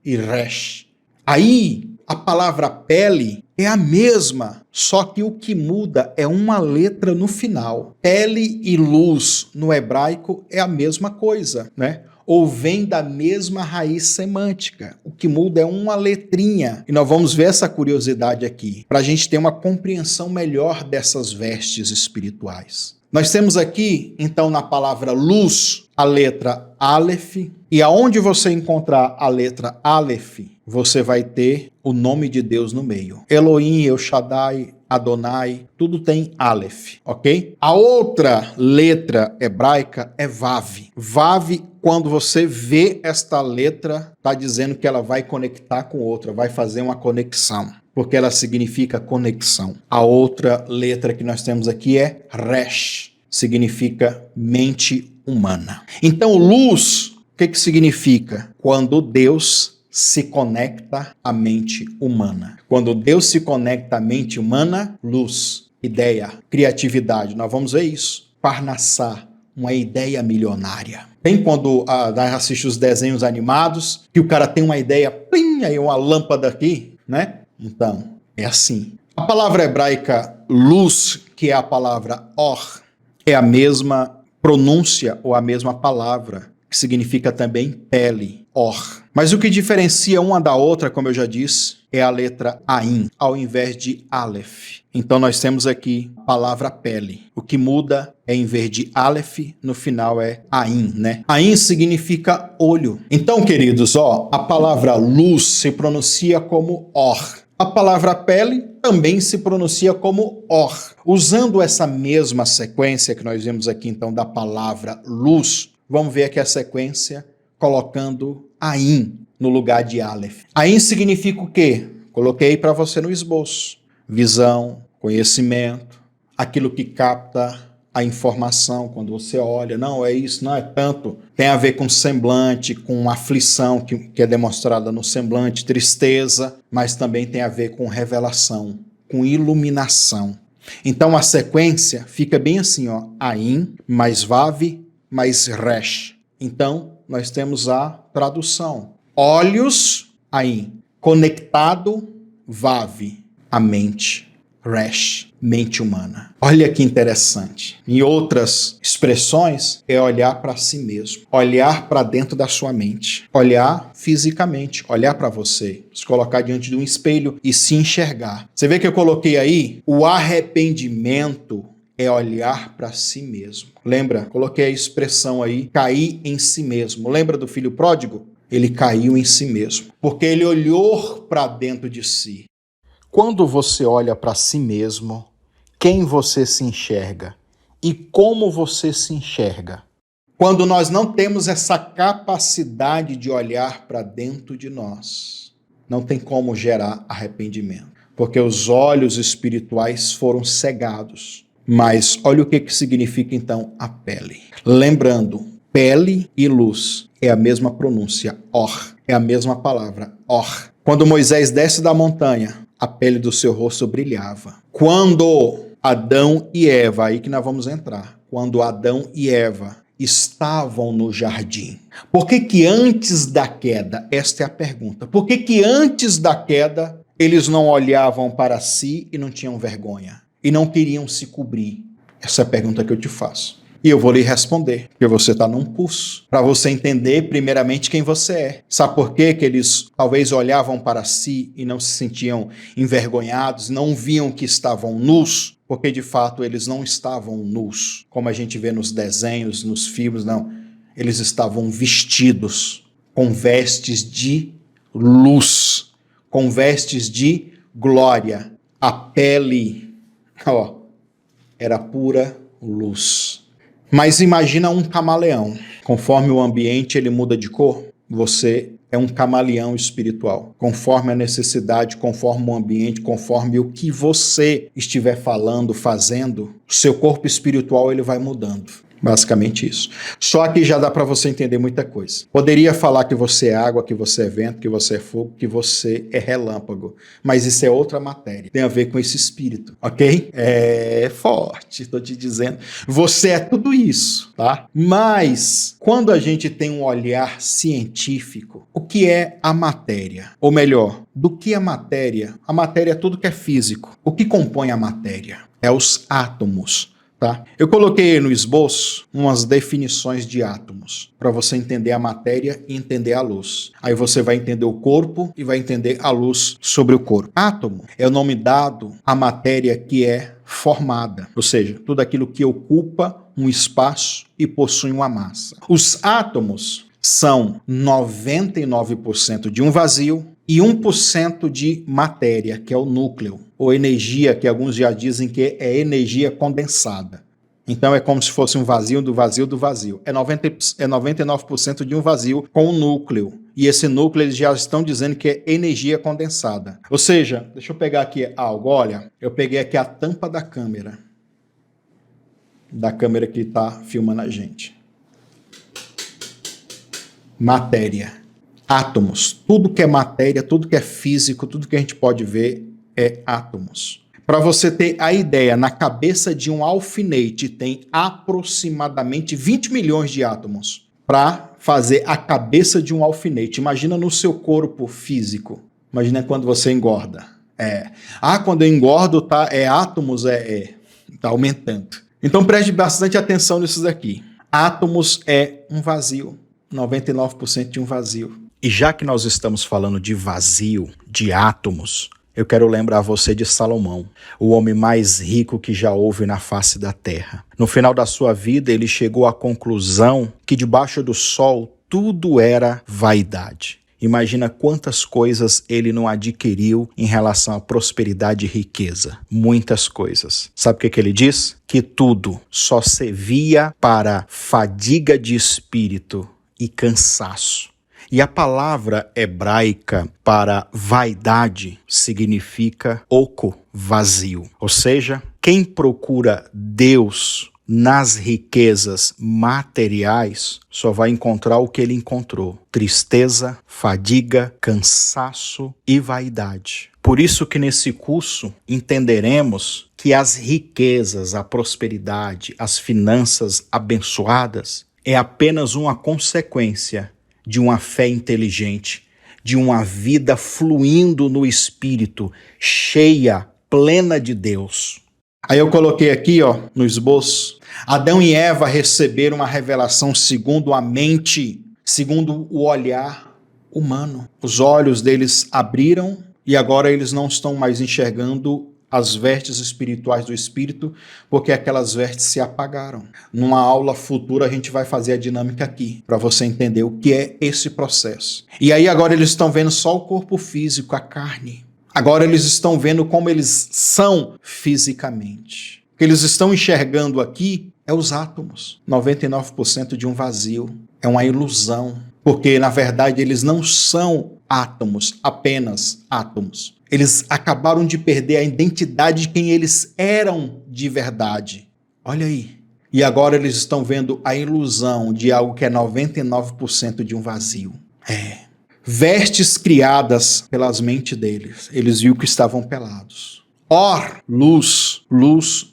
e Resh. Aí, a palavra pele é a mesma, só que o que muda é uma letra no final. Pele e luz no hebraico é a mesma coisa, né? Ou vem da mesma raiz semântica. O que muda é uma letrinha. E nós vamos ver essa curiosidade aqui, para a gente ter uma compreensão melhor dessas vestes espirituais. Nós temos aqui, então, na palavra luz, a letra Aleph, e aonde você encontrar a letra Aleph, você vai ter o nome de Deus no meio. Elohim, El Shaddai, Adonai, tudo tem Aleph, ok? A outra letra hebraica é Vav. Vav, quando você vê esta letra, está dizendo que ela vai conectar com outra, vai fazer uma conexão, porque ela significa conexão. A outra letra que nós temos aqui é Resh, significa mente humana. Então, luz, o que significa? Quando Deus se conecta à mente humana. Quando Deus se conecta à mente humana, luz, ideia, criatividade. Nós vamos ver isso. Parnassá, uma ideia milionária. Tem quando nós assistimos os desenhos animados, que o cara tem uma ideia, plim, aí uma lâmpada aqui, né? Então, é assim. A palavra hebraica luz, que é a palavra or, é a mesma pronúncia ou a mesma palavra, que significa também pele, or. Mas o que diferencia uma da outra, como eu já disse, é a letra Ain, ao invés de Aleph. Então nós temos aqui a palavra pele. O que muda é, em vez de Aleph, no final é Ain, né? Ain significa olho. Então, queridos, a palavra luz se pronuncia como or. A palavra pele também se pronuncia como or. Usando essa mesma sequência que nós vimos aqui, então, da palavra luz, vamos ver aqui a sequência colocando Ain no lugar de Aleph. Ain significa o quê? Coloquei para você no esboço. Visão, conhecimento, aquilo que capta a informação quando você olha. Não, é isso, não é tanto. Tem a ver com semblante, com aflição que é demonstrada no semblante, tristeza, mas também tem a ver com revelação, com iluminação. Então a sequência fica bem assim, Ain mais Vav mais Resh. Então nós temos a tradução. Olhos, Ain. Conectado, Vav. A mente, Resh. Mente humana. Olha que interessante. Em outras expressões, é olhar para si mesmo. Olhar para dentro da sua mente. Olhar fisicamente. Olhar para você. Se colocar diante de um espelho e se enxergar. Você vê que eu coloquei aí? O arrependimento é olhar para si mesmo. Lembra? Coloquei a expressão aí, cair em si mesmo. Lembra do filho pródigo? Ele caiu em si mesmo, porque ele olhou para dentro de si. Quando você olha para si mesmo, quem você se enxerga e como você se enxerga? Quando nós não temos essa capacidade de olhar para dentro de nós, não tem como gerar arrependimento, porque os olhos espirituais foram cegados. Mas olha o que significa então a pele. Lembrando, pele e luz é a mesma pronúncia, or, é a mesma palavra, or. Quando Moisés desce da montanha, a pele do seu rosto brilhava. Quando Adão e Eva, aí que nós vamos entrar, quando Adão e Eva estavam no jardim. Por que antes da queda, esta é a pergunta, por que antes da queda eles não olhavam para si e não tinham vergonha? E não queriam se cobrir? Essa é a pergunta que eu te faço. E eu vou lhe responder, porque você está num curso, para você entender primeiramente quem você é. Sabe por quê que eles talvez olhavam para si e não se sentiam envergonhados, não viam que estavam nus? Porque de fato eles não estavam nus, como a gente vê nos desenhos, nos filmes, não. Eles estavam vestidos com vestes de luz, com vestes de glória. A pele, era pura luz. Mas imagina um camaleão. Conforme o ambiente ele muda de cor, você é um camaleão espiritual. Conforme a necessidade, conforme o ambiente, conforme o que você estiver falando, fazendo, o seu corpo espiritual ele vai mudando. Basicamente isso. Só que já dá para você entender muita coisa. Poderia falar que você é água, que você é vento, que você é fogo, que você é relâmpago. Mas isso é outra matéria. Tem a ver com esse espírito, ok? É forte, estou te dizendo. Você é tudo isso, tá? Mas, quando a gente tem um olhar científico, o que é a matéria? Ou melhor, do que a matéria? A matéria é tudo que é físico. O que compõe a matéria? É os átomos. Tá? Eu coloquei no esboço umas definições de átomos, para você entender a matéria e entender a luz. Aí você vai entender o corpo e vai entender a luz sobre o corpo. Átomo é o nome dado à matéria que é formada, ou seja, tudo aquilo que ocupa um espaço e possui uma massa. Os átomos são 99% de um vazio e 1% de matéria, que é o núcleo, ou energia, que alguns já dizem que é energia condensada. Então é como se fosse um vazio do vazio do vazio. É 99% de um vazio com um núcleo. E esse núcleo eles já estão dizendo que é energia condensada. Ou seja, deixa eu pegar aqui algo, olha, eu peguei aqui a tampa da câmera que está filmando a gente. Matéria. Átomos. Tudo que é matéria, tudo que é físico, tudo que a gente pode ver é átomos. Para você ter a ideia, na cabeça de um alfinete tem aproximadamente 20 milhões de átomos para fazer a cabeça de um alfinete. Imagina no seu corpo físico. Imagina quando você engorda. Quando eu engordo, tá? Átomos, tá aumentando. Então preste bastante atenção nisso daqui. Átomos é um vazio. 99% de um vazio. E já que nós estamos falando de vazio, de átomos, eu quero lembrar você de Salomão, o homem mais rico que já houve na face da terra. No final da sua vida, ele chegou à conclusão que debaixo do sol tudo era vaidade. Imagina quantas coisas ele não adquiriu em relação à prosperidade e riqueza. Muitas coisas. Sabe o que ele diz? Que tudo só servia para fadiga de espírito e cansaço. E a palavra hebraica para vaidade significa oco, vazio. Ou seja, quem procura Deus nas riquezas materiais só vai encontrar o que ele encontrou: tristeza, fadiga, cansaço e vaidade. Por isso que nesse curso entenderemos que as riquezas, a prosperidade, as finanças abençoadas é apenas uma consequência de uma fé inteligente, de uma vida fluindo no Espírito, cheia, plena de Deus. Aí eu coloquei aqui, no esboço, Adão e Eva receberam uma revelação segundo a mente, segundo o olhar humano. Os olhos deles abriram e agora eles não estão mais enxergando as vestes espirituais do Espírito, porque aquelas vestes se apagaram. Numa aula futura a gente vai fazer a dinâmica aqui, para você entender o que é esse processo. E aí agora eles estão vendo só o corpo físico, a carne. Agora eles estão vendo como eles são fisicamente. O que eles estão enxergando aqui é os átomos. 99% de um vazio. É uma ilusão, porque na verdade eles não são átomos, apenas átomos. Eles acabaram de perder a identidade de quem eles eram de verdade. Olha aí. E agora eles estão vendo a ilusão de algo que é 99% de um vazio. Vestes criadas pelas mentes deles. Eles viram que estavam pelados. Luz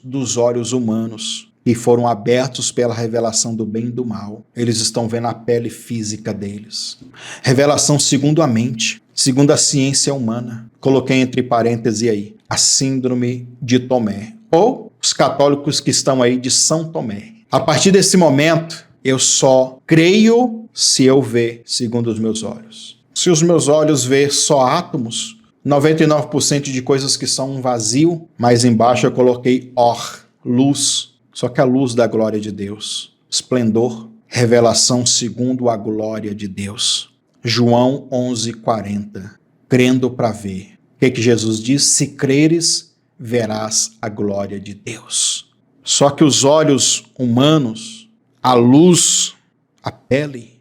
dos olhos humanos, que foram abertos pela revelação do bem e do mal. Eles estão vendo a pele física deles. Revelação segundo a mente, segundo a ciência humana. Coloquei entre parênteses aí, a síndrome de Tomé. Ou os católicos que estão aí de São Tomé. A partir desse momento, eu só creio se eu ver segundo os meus olhos. Se os meus olhos ver só átomos, 99% de coisas que são um vazio, mas embaixo eu coloquei or, luz, só que a luz da glória de Deus, esplendor, revelação segundo a glória de Deus. João 11:40, crendo para ver. O que Jesus diz? Se creres, verás a glória de Deus. Só que os olhos humanos, a luz, a pele,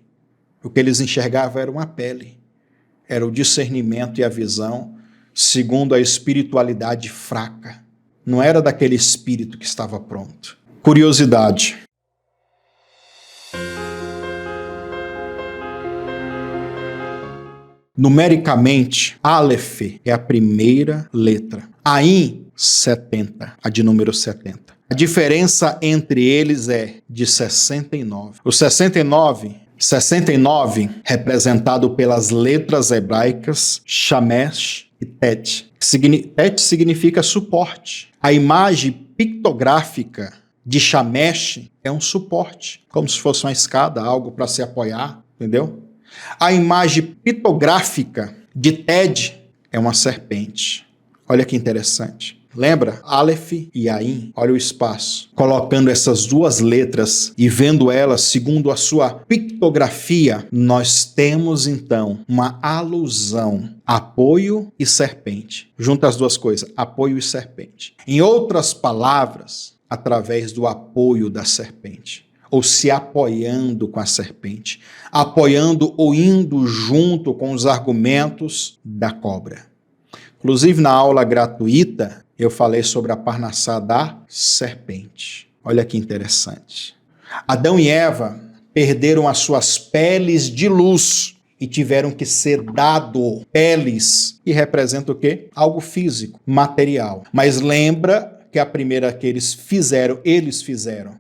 o que eles enxergavam era uma pele. Era o discernimento e a visão segundo a espiritualidade fraca. Não era daquele espírito que estava pronto. Curiosidade. Numericamente, Aleph é a primeira letra. Ain, 70, a de número 70. A diferença entre eles é de 69. O 69 representado pelas letras hebraicas Shamesh e Tet. Tet significa suporte. A imagem pictográfica de Shamesh é um suporte, como se fosse uma escada, algo para se apoiar, entendeu? A imagem pitográfica de Ted é uma serpente. Olha que interessante. Lembra? Aleph e Ain, olha o espaço. Colocando essas duas letras e vendo elas segundo a sua pictografia, nós temos então uma alusão, apoio e serpente. Junta as duas coisas, apoio e serpente. Em outras palavras, através do apoio da serpente, ou se apoiando com a serpente, apoiando ou indo junto com os argumentos da cobra. Inclusive, na aula gratuita, eu falei sobre a parnassá da serpente. Olha que interessante. Adão e Eva perderam as suas peles de luz e tiveram que ser dado peles, que representa o quê? Algo físico, material. Mas lembra que a primeira que eles fizeram,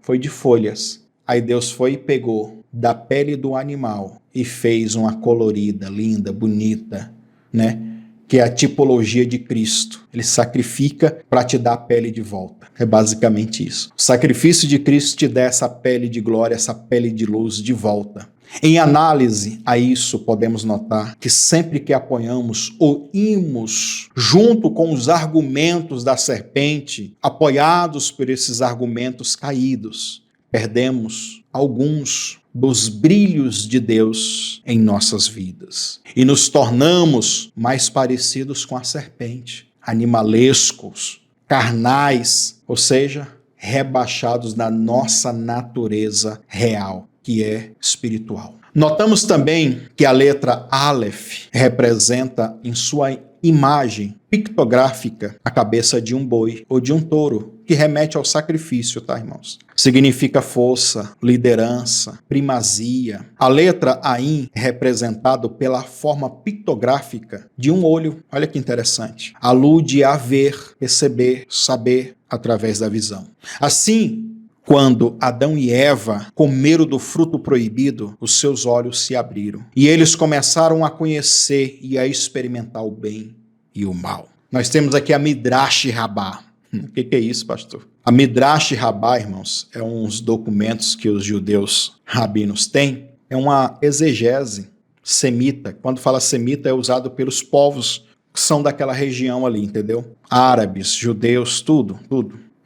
foi de folhas. Aí Deus foi e pegou da pele do animal e fez uma colorida, linda, bonita, né? Que é a tipologia de Cristo. Ele sacrifica para te dar a pele de volta. É basicamente isso. O sacrifício de Cristo te dá essa pele de glória, essa pele de luz de volta. Em análise a isso, podemos notar que sempre que apoiamos ou imos junto com os argumentos da serpente, apoiados por esses argumentos caídos, perdemos alguns dos brilhos de Deus em nossas vidas e nos tornamos mais parecidos com a serpente, animalescos, carnais, ou seja, rebaixados da nossa natureza real, que é espiritual. Notamos também que a letra Aleph representa em sua imagem pictográfica a cabeça de um boi ou de um touro, que remete ao sacrifício, tá, irmãos? Significa força, liderança, primazia. A letra Ain é representado pela forma pictográfica de um olho. Olha que interessante. Alude a ver, perceber, saber através da visão. Assim, quando Adão e Eva comeram do fruto proibido, os seus olhos se abriram. E eles começaram a conhecer e a experimentar o bem e o mal. Nós temos aqui a Midrash Rabbah. O que é isso, pastor? A Midrash Rabbah, irmãos, é uns documentos que os judeus rabinos têm. É uma exegese semita. Quando fala semita, é usado pelos povos que são daquela região ali, entendeu? Árabes, judeus, tudo.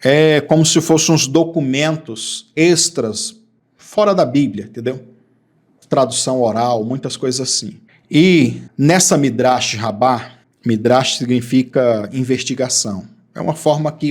É como se fossem uns documentos extras fora da Bíblia, entendeu? Tradução oral, muitas coisas assim. E nessa Midrash Rabbah, Midrash significa investigação. É uma forma que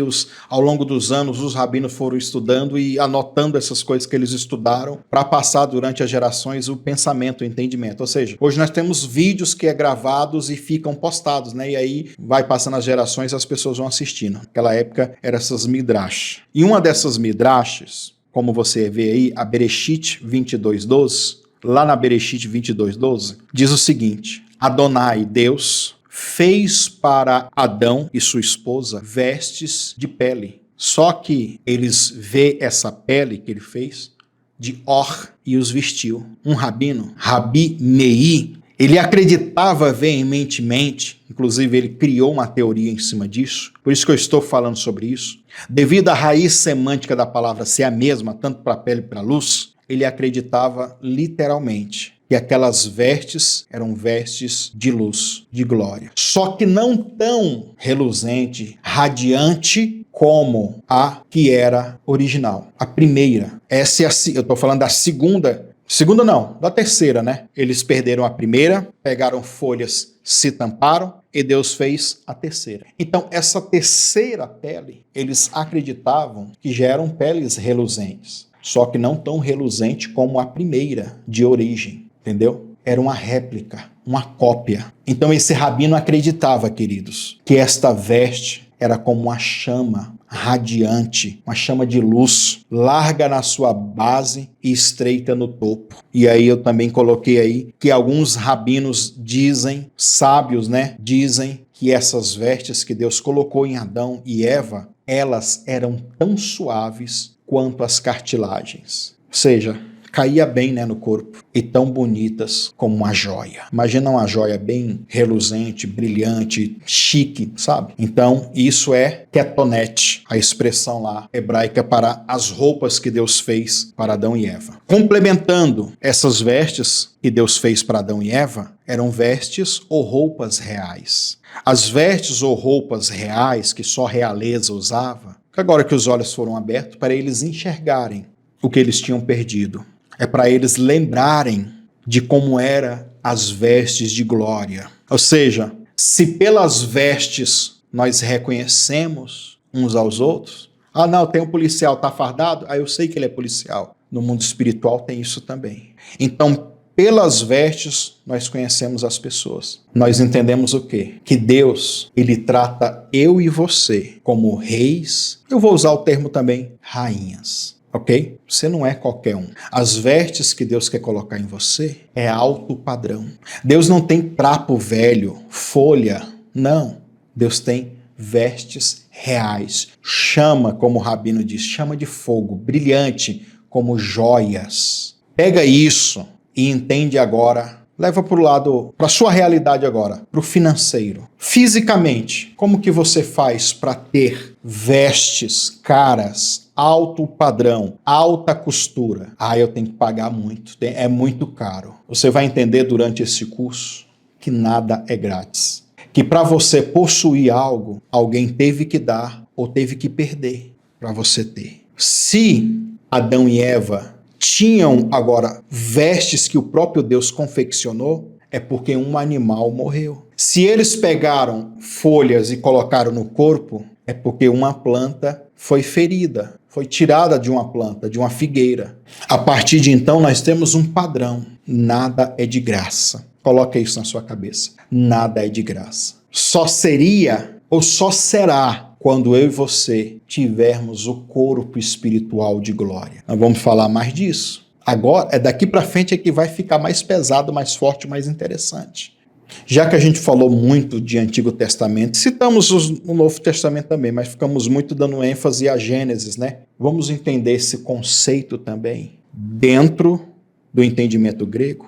ao longo dos anos os rabinos foram estudando e anotando essas coisas que eles estudaram para passar durante as gerações o pensamento, o entendimento. Ou seja, hoje nós temos vídeos que é gravados e ficam postados, né? E aí vai passando as gerações e as pessoas vão assistindo. Naquela época eram essas midrash. E uma dessas midrashes, como você vê aí, a Bereshit 22:12, lá na Bereshit 22:12, diz o seguinte: Adonai, Deus, fez para Adão e sua esposa vestes de pele. Só que eles vê essa pele que ele fez de or e os vestiu. Um rabino, Rabi Meir, Ele acreditava veementemente, inclusive ele criou uma teoria em cima disso, por isso que eu estou falando sobre isso. Devido à raiz semântica da palavra ser a mesma, tanto para a pele e para a luz, ele acreditava literalmente que aquelas vestes eram vestes de luz, de glória. Só que não tão reluzente, radiante como a que era original. A primeira. Essa é eu estou falando da segunda não, da terceira, né? Eles perderam a primeira, pegaram folhas, se tamparam e Deus fez a terceira. Então, essa terceira pele, eles acreditavam que já eram peles reluzentes, só que não tão reluzente como a primeira de origem, entendeu? Era uma réplica, uma cópia. Então, esse rabino acreditava, queridos, que esta veste era como uma chama radiante, uma chama de luz, larga na sua base e estreita no topo. E aí eu também coloquei aí que alguns rabinos dizem, sábios, né, dizem que essas vestes que Deus colocou em Adão e Eva, elas eram tão suaves quanto as cartilagens. Ou seja, caía bem, né, no corpo, e tão bonitas como uma joia. Imagina uma joia bem reluzente, brilhante, chique, sabe? Então, isso é ketonete, a expressão lá hebraica para as roupas que Deus fez para Adão e Eva. Complementando essas vestes que Deus fez para Adão e Eva, eram vestes ou roupas reais. As vestes ou roupas reais que só a realeza usava, que agora que os olhos foram abertos, para eles enxergarem o que eles tinham perdido. É para eles lembrarem de como eram as vestes de glória. Ou seja, se pelas vestes nós reconhecemos uns aos outros, ah não, tem um policial, tá fardado? Ah, eu sei que ele é policial. No mundo espiritual tem isso também. Então, pelas vestes nós conhecemos as pessoas. Nós entendemos o quê? Que Deus, ele trata eu e você como reis, eu vou usar o termo também, rainhas. Ok? Você não é qualquer um. As vestes que Deus quer colocar em você é alto padrão. Deus não tem trapo velho, folha. Não. Deus tem vestes reais. Chama, como o rabino diz, chama de fogo, brilhante, como joias. Pega isso e entende agora, leva para o lado, para a sua realidade agora, para o financeiro. Fisicamente, como que você faz para ter vestes caras, alto padrão, alta costura? Ah, eu tenho que pagar muito, é muito caro. Você vai entender durante esse curso que nada é grátis. Que para você possuir algo, alguém teve que dar ou teve que perder para você ter. Se Adão e Eva tinham agora vestes que o próprio Deus confeccionou, é porque um animal morreu. Se eles pegaram folhas e colocaram no corpo, é porque uma planta foi ferida, foi tirada de uma planta, de uma figueira. A partir de então, nós temos um padrão. Nada é de graça. Coloque isso na sua cabeça. Nada é de graça. Só seria ou só será quando eu e você tivermos o corpo espiritual de glória. Nós vamos falar mais disso. Agora, daqui para frente é que vai ficar mais pesado, mais forte, mais interessante. Já que a gente falou muito de Antigo Testamento, citamos o Novo Testamento também, mas ficamos muito dando ênfase a Gênesis, né? Vamos entender esse conceito também dentro do entendimento grego.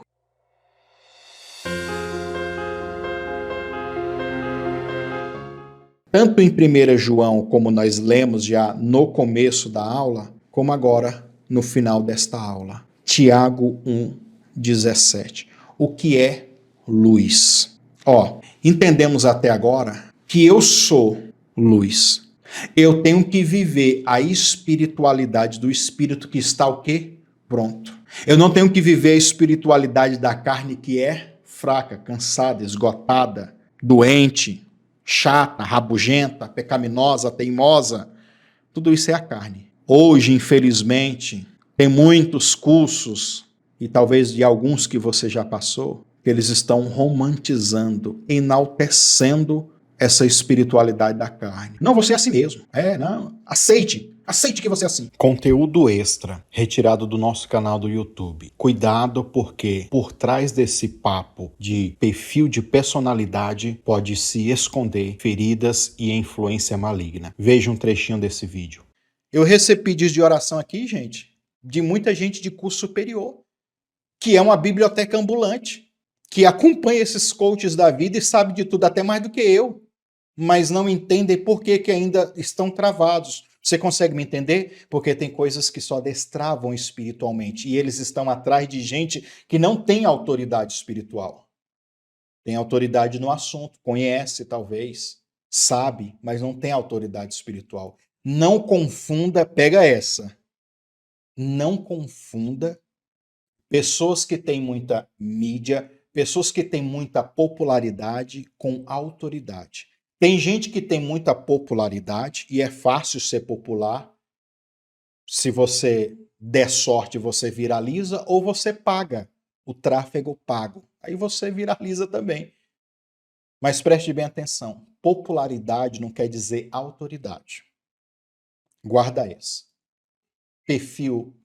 Tanto em 1 João, como nós lemos já no começo da aula, como agora no final desta aula. Tiago 1:17. O que é luz? Entendemos até agora que eu sou luz. Eu tenho que viver a espiritualidade do Espírito que está o quê? Pronto. Eu não tenho que viver a espiritualidade da carne que é fraca, cansada, esgotada, doente, chata, rabugenta, pecaminosa, teimosa. Tudo isso é a carne. Hoje, infelizmente, tem muitos cursos, e talvez de alguns que você já passou, que eles estão romantizando, enaltecendo essa espiritualidade da carne. Não, você é assim mesmo. Não. Aceite que você é assim. Conteúdo extra, retirado do nosso canal do YouTube. Cuidado, porque por trás desse papo de perfil de personalidade pode se esconder feridas e influência maligna. Veja um trechinho desse vídeo. Eu recebi pedidos de oração aqui, gente, de muita gente de curso superior, que é uma biblioteca ambulante, que acompanha esses coaches da vida e sabe de tudo, até mais do que eu, mas não entendem por que que ainda estão travados. Você consegue me entender? Porque tem coisas que só destravam espiritualmente e eles estão atrás de gente que não tem autoridade espiritual. Tem autoridade no assunto, conhece talvez, sabe, mas não tem autoridade espiritual. Não confunda, pega essa. Não confunda pessoas que têm muita mídia, pessoas que têm muita popularidade com autoridade. Tem gente que tem muita popularidade e é fácil ser popular. Se você der sorte, você viraliza ou você paga o tráfego pago. Aí você viraliza também. Mas preste bem atenção: popularidade não quer dizer autoridade. Guarda essa. Perfil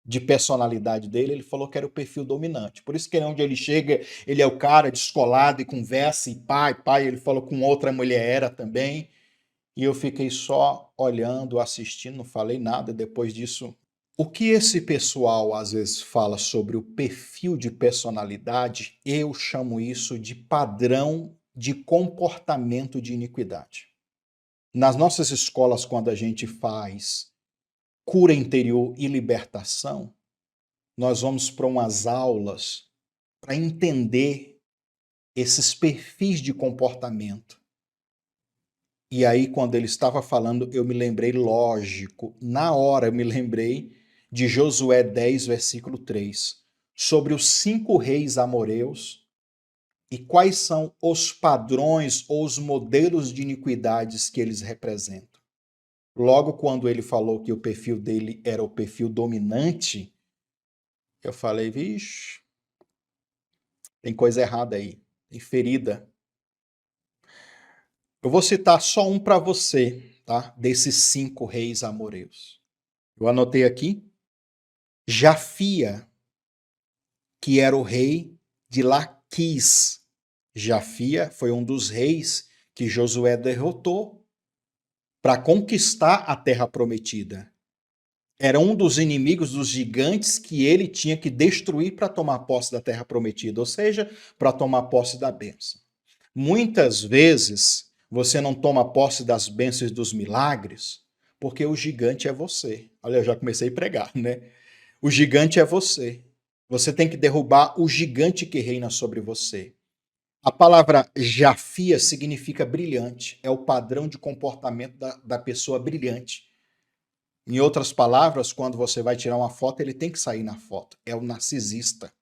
de personalidade dele, ele falou que era o perfil dominante. Por isso que onde ele chega, ele é o cara descolado e conversa, e pai, ele falou com outra mulher era também. E eu fiquei só olhando, assistindo, não falei nada depois disso. O que esse pessoal às vezes fala sobre o perfil de personalidade, eu chamo isso de padrão de comportamento de iniquidade. Nas nossas escolas, quando a gente faz cura interior e libertação, nós vamos para umas aulas para entender esses perfis de comportamento. E aí, quando ele estava falando, eu me lembrei, lógico, na hora eu me lembrei de Josué 10, versículo 3, sobre os 5 reis amoreus e quais são os padrões ou os modelos de iniquidades que eles representam. Logo, quando ele falou que o perfil dele era o perfil dominante, eu falei, vixe, tem coisa errada aí, tem ferida. Eu vou citar só um para você, tá? Desses 5 reis amoreus. Eu anotei aqui. Jafia, que era o rei de Laquis. Jafia foi um dos reis que Josué derrotou para conquistar a terra prometida. Era um dos inimigos dos gigantes que ele tinha que destruir para tomar posse da terra prometida, ou seja, para tomar posse da bênção. Muitas vezes você não toma posse das bênçãos e dos milagres porque o gigante é você. Olha, eu já comecei a pregar, né? O gigante é você. Você tem que derrubar o gigante que reina sobre você. A palavra Jafia significa brilhante. É o padrão de comportamento da pessoa brilhante. Em outras palavras, quando você vai tirar uma foto, ele tem que sair na foto. É o narcisista.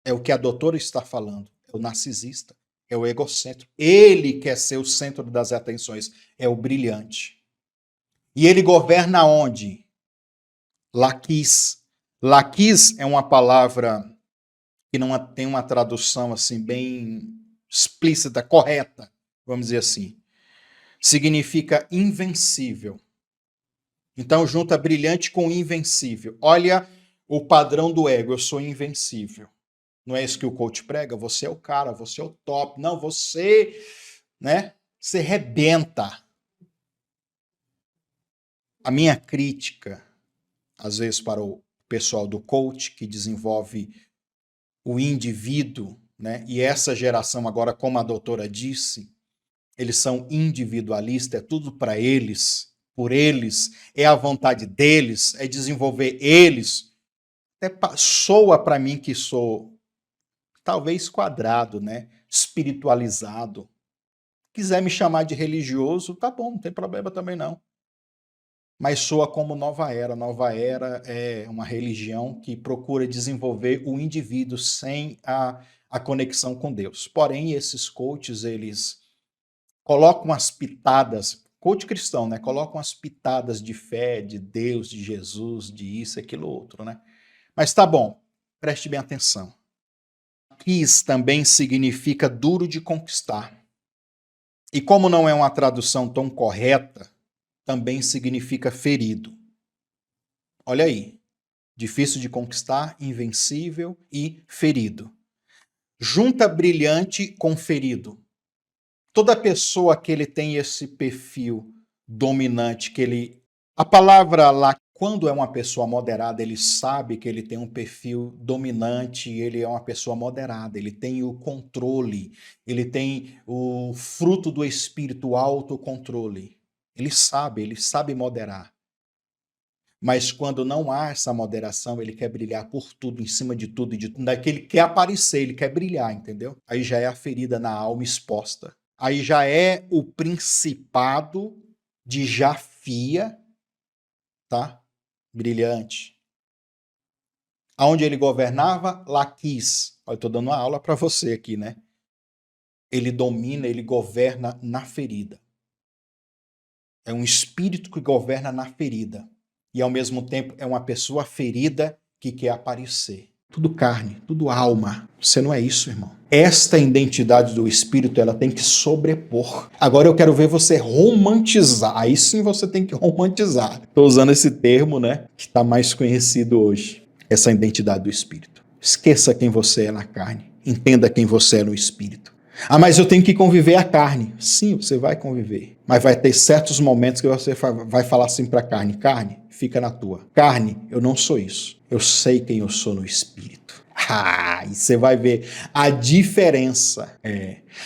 É o que a doutora está falando. É o narcisista. É o egocêntrico. Ele quer ser o centro das atenções. É o brilhante. E ele governa onde? Laquis. Laquis é uma palavra que não tem uma tradução assim bem explícita, correta, vamos dizer assim. Significa invencível. Então junta brilhante com invencível. Olha o padrão do ego, eu sou invencível. Não é isso que o coach prega? Você é o cara, você é o top. Não, você, né? Você rebenta. A minha crítica, às vezes, para o pessoal do coach que desenvolve o indivíduo, né? E essa geração agora, como a doutora disse, eles são individualistas, é tudo para eles, por eles, é a vontade deles, é desenvolver eles. Até soa para mim que sou talvez quadrado, né? Espiritualizado. Quiser me chamar de religioso, tá bom, não tem problema também não. Mas soa como Nova Era. Nova Era é uma religião que procura desenvolver o indivíduo sem a conexão com Deus. Porém, esses coaches, eles colocam as pitadas, coach cristão, né? Colocam as pitadas de fé, de Deus, de Jesus, de isso, aquilo, outro, né? Mas tá bom, preste bem atenção. Quis também significa duro de conquistar. E como não é uma tradução tão correta, também significa ferido. Olha aí, difícil de conquistar, invencível e ferido. Junta brilhante com ferido. Toda pessoa que ele tem esse perfil dominante, que ele... A palavra lá, Quando é uma pessoa moderada, ele sabe que ele tem um perfil dominante, ele é uma pessoa moderada, ele tem o controle, ele tem o fruto do espírito, o autocontrole. Ele sabe moderar. Mas quando não há essa moderação, ele quer brilhar por tudo, em cima de tudo e de tudo. Daqui ele quer aparecer, ele quer brilhar, entendeu? Aí já é a ferida na alma exposta. Aí já é o principado de Jafia, tá? Brilhante. Aonde ele governava, Laquis. Eu estou dando uma aula para você aqui, né? Ele domina, ele governa na ferida. É um espírito que governa na ferida. E ao mesmo tempo é uma pessoa ferida que quer aparecer. Tudo carne, tudo alma. Você não é isso, irmão. Esta identidade do espírito, ela tem que sobrepor. Agora eu quero ver você romantizar. Aí sim você tem que romantizar. Estou usando esse termo, né, que está mais conhecido hoje. Essa identidade do espírito. Esqueça quem você é na carne. Entenda quem você é no espírito. Ah, mas eu tenho que conviver a carne. Sim, você vai conviver. Mas vai ter certos momentos que você vai falar assim para a carne. Carne, fica na tua. Carne, eu não sou isso. Eu sei quem eu sou no espírito. E você vai ver a diferença.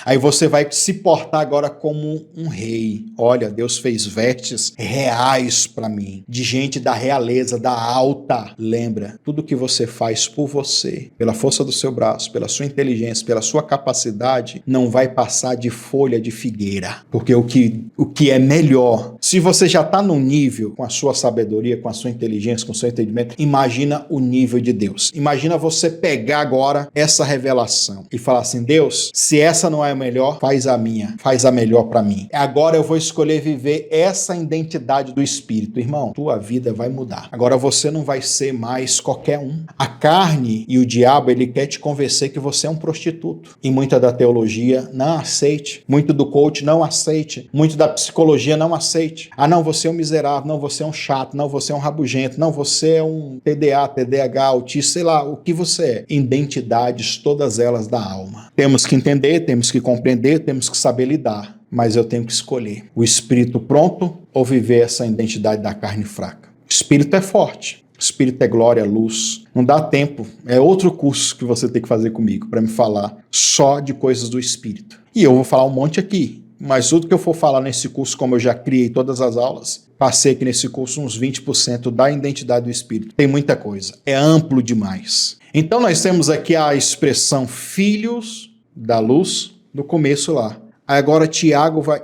Aí você vai se portar agora como um rei. Olha, Deus fez vestes reais para mim, de gente da realeza, da alta. Lembra, tudo que você faz por você, pela força do seu braço, pela sua inteligência, pela sua capacidade, não vai passar de folha de figueira. Porque o que é melhor, se você já está num nível com a sua sabedoria, com a sua inteligência, com o seu entendimento, imagina o nível de Deus. Imagina você pegar agora essa revelação e falar assim: Deus, se essa não é a melhor, faz a minha, faz a melhor para mim. Agora eu vou escolher viver essa identidade do Espírito. Irmão, tua vida vai mudar. Agora você não vai ser mais qualquer um. A carne e o diabo, ele quer te convencer que você é um prostituto. E muita da teologia, não aceite. Muito do coach, não aceite. Muito da psicologia, não aceite. Ah, não, você é um miserável. Não, você é um chato. Não, você é um rabugento. Não, você é um TDA, TDAH, autista, sei lá, o que você é. Identidades, todas elas da alma. Temos que entender, temos que compreender, temos que saber lidar. Mas eu tenho que escolher o espírito pronto ou viver essa identidade da carne fraca. O espírito é forte. O espírito é glória, luz. Não dá tempo. É outro curso que você tem que fazer comigo para me falar só de coisas do espírito. E eu vou falar um monte aqui. Mas tudo que eu for falar nesse curso, como eu já criei todas as aulas, passei aqui nesse curso uns 20% da identidade do espírito. Tem muita coisa. É amplo demais. Então nós temos aqui a expressão filhos da luz no começo lá. Agora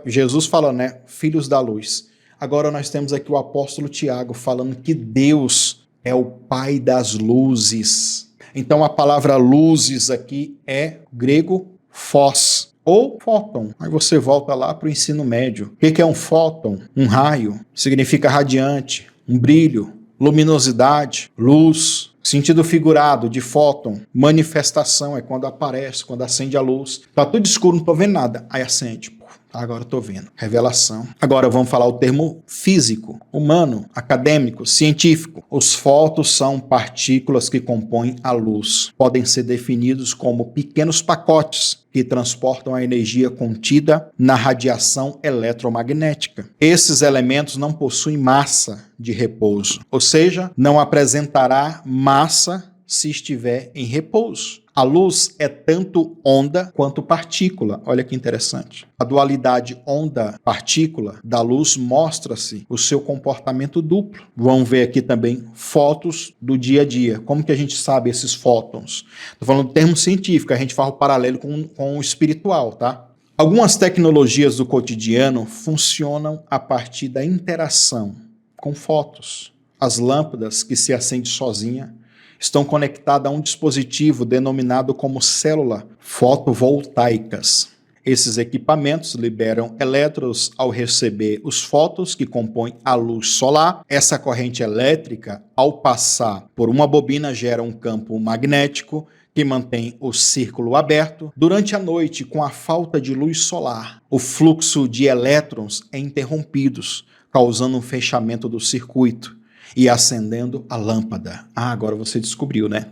Jesus fala, né? Filhos da luz. Agora nós temos aqui o apóstolo Tiago falando que Deus é o Pai das luzes. Então a palavra luzes aqui é grego phos ou fóton. Aí você volta lá para o ensino médio. O que é um fóton? Um raio. Significa radiante, um brilho, luminosidade, luz. Sentido figurado de fóton, manifestação, é quando aparece, quando acende a luz. Tá tudo escuro, não tô vendo nada. Aí acende. Agora eu tô vendo. Revelação. Agora vamos falar o termo físico, humano, acadêmico, científico. Os fótons são partículas que compõem a luz. Podem ser definidos como pequenos pacotes que transportam a energia contida na radiação eletromagnética. Esses elementos não possuem massa de repouso, ou seja, não apresentará massa se estiver em repouso. A luz é tanto onda quanto partícula. Olha que interessante. A dualidade onda-partícula da luz mostra-se o seu comportamento duplo. Vamos ver aqui também fótons do dia a dia. Como que a gente sabe esses fótons? Estou falando de termo científico, a gente faz o paralelo com o espiritual, tá? Algumas tecnologias do cotidiano funcionam a partir da interação com fótons. As lâmpadas que se acendem sozinha estão conectadas a um dispositivo denominado como célula fotovoltaicas. Esses equipamentos liberam elétrons ao receber os fótons que compõem a luz solar. Essa corrente elétrica, ao passar por uma bobina, gera um campo magnético que mantém o círculo aberto. Durante a noite, com a falta de luz solar, o fluxo de elétrons é interrompido, causando um fechamento do circuito e acendendo a lâmpada. Agora você descobriu, né?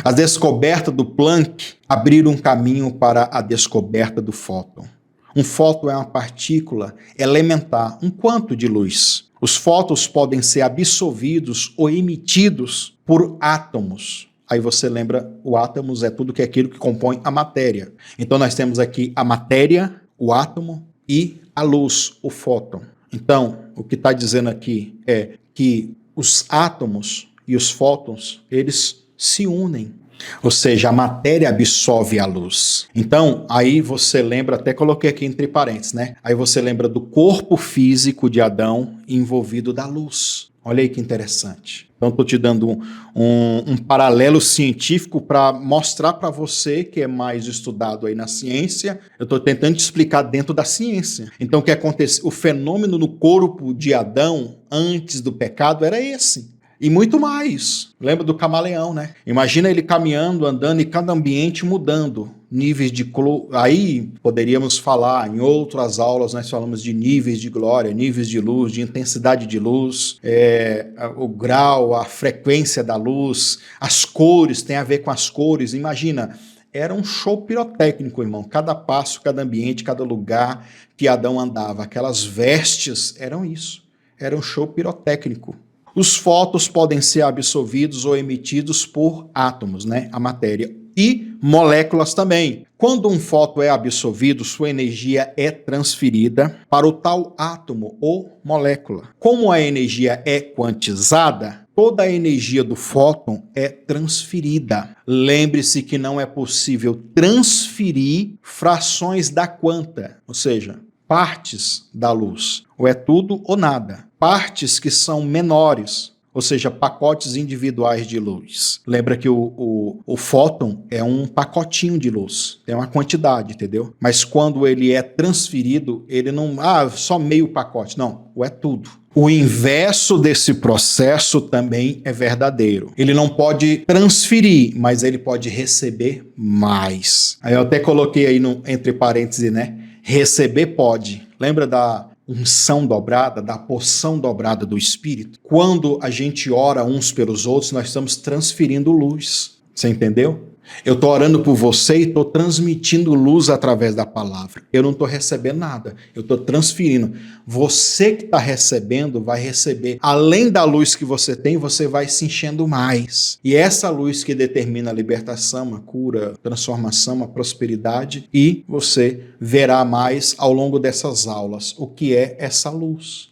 A descoberta do Planck abriu um caminho para a descoberta do fóton. Um fóton é uma partícula elementar, um quanto de luz. Os fótons podem ser absorvidos ou emitidos por átomos. Aí você lembra, o átomos é tudo que é aquilo que compõe a matéria. Então nós temos aqui a matéria, o átomo e a luz, o fóton. Então, o que está dizendo aqui é que os átomos e os fótons, eles se unem. Ou seja, a matéria absorve a luz. Então, aí você lembra, até coloquei aqui entre parênteses, né? Aí você lembra do corpo físico de Adão envolvido da luz. Olha aí que interessante. Então, estou te dando um paralelo científico para mostrar para você que é mais estudado aí na ciência. Eu estou tentando te explicar dentro da ciência. Então, o que acontece? O fenômeno no corpo de Adão antes do pecado era esse. E muito mais. Lembra do camaleão, né? Imagina ele caminhando, andando e cada ambiente mudando. Níveis de... Aí poderíamos falar, em outras aulas nós falamos de níveis de glória, níveis de luz, de intensidade de luz, o grau, a frequência da luz, as cores, tem a ver com as cores. Imagina, era um show pirotécnico, irmão. Cada passo, cada ambiente, cada lugar que Adão andava, aquelas vestes eram isso. Era um show pirotécnico. Os fótons podem ser absorvidos ou emitidos por átomos, né? A matéria. E moléculas também. Quando um fóton é absorvido, sua energia é transferida para o tal átomo ou molécula. Como a energia é quantizada, toda a energia do fóton é transferida. Lembre-se que não é possível transferir frações da quanta, ou seja, partes da luz. Ou é tudo ou nada. Partes que são menores, ou seja, pacotes individuais de luz. Lembra que o fóton é um pacotinho de luz, tem uma quantidade, entendeu? Mas quando ele é transferido, ele não... só meio pacote. Não, é tudo. O inverso desse processo também é verdadeiro. Ele não pode transferir, mas ele pode receber mais. Aí eu até coloquei aí entre parênteses, né? Receber pode. Lembra da unção dobrada, da porção dobrada do Espírito? Quando a gente ora uns pelos outros, nós estamos transferindo luz. Você entendeu? Eu estou orando por você e estou transmitindo luz através da palavra. Eu não estou recebendo nada, eu estou transferindo. Você que está recebendo vai receber. Além da luz que você tem, você vai se enchendo mais. E essa luz que determina a libertação, a cura, a transformação, a prosperidade. E você verá mais ao longo dessas aulas o que é essa luz.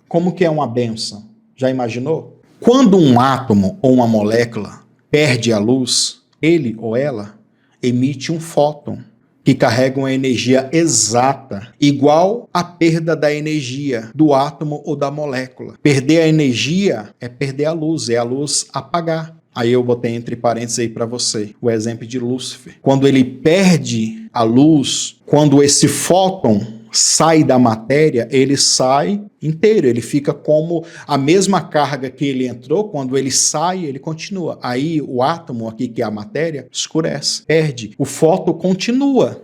Como que é uma bênção? Já imaginou? Quando um átomo ou uma molécula perde a luz, ele ou ela emite um fóton que carrega uma energia exata, igual à perda da energia do átomo ou da molécula. Perder a energia é perder a luz, é a luz apagar. Aí eu botei entre parênteses aí para você o exemplo de Lúcifer. Quando ele perde a luz, quando esse fóton sai da matéria, ele sai inteiro, ele fica como a mesma carga que ele entrou, quando ele sai, ele continua. Aí o átomo aqui, que é a matéria, escurece, perde. O fóton continua,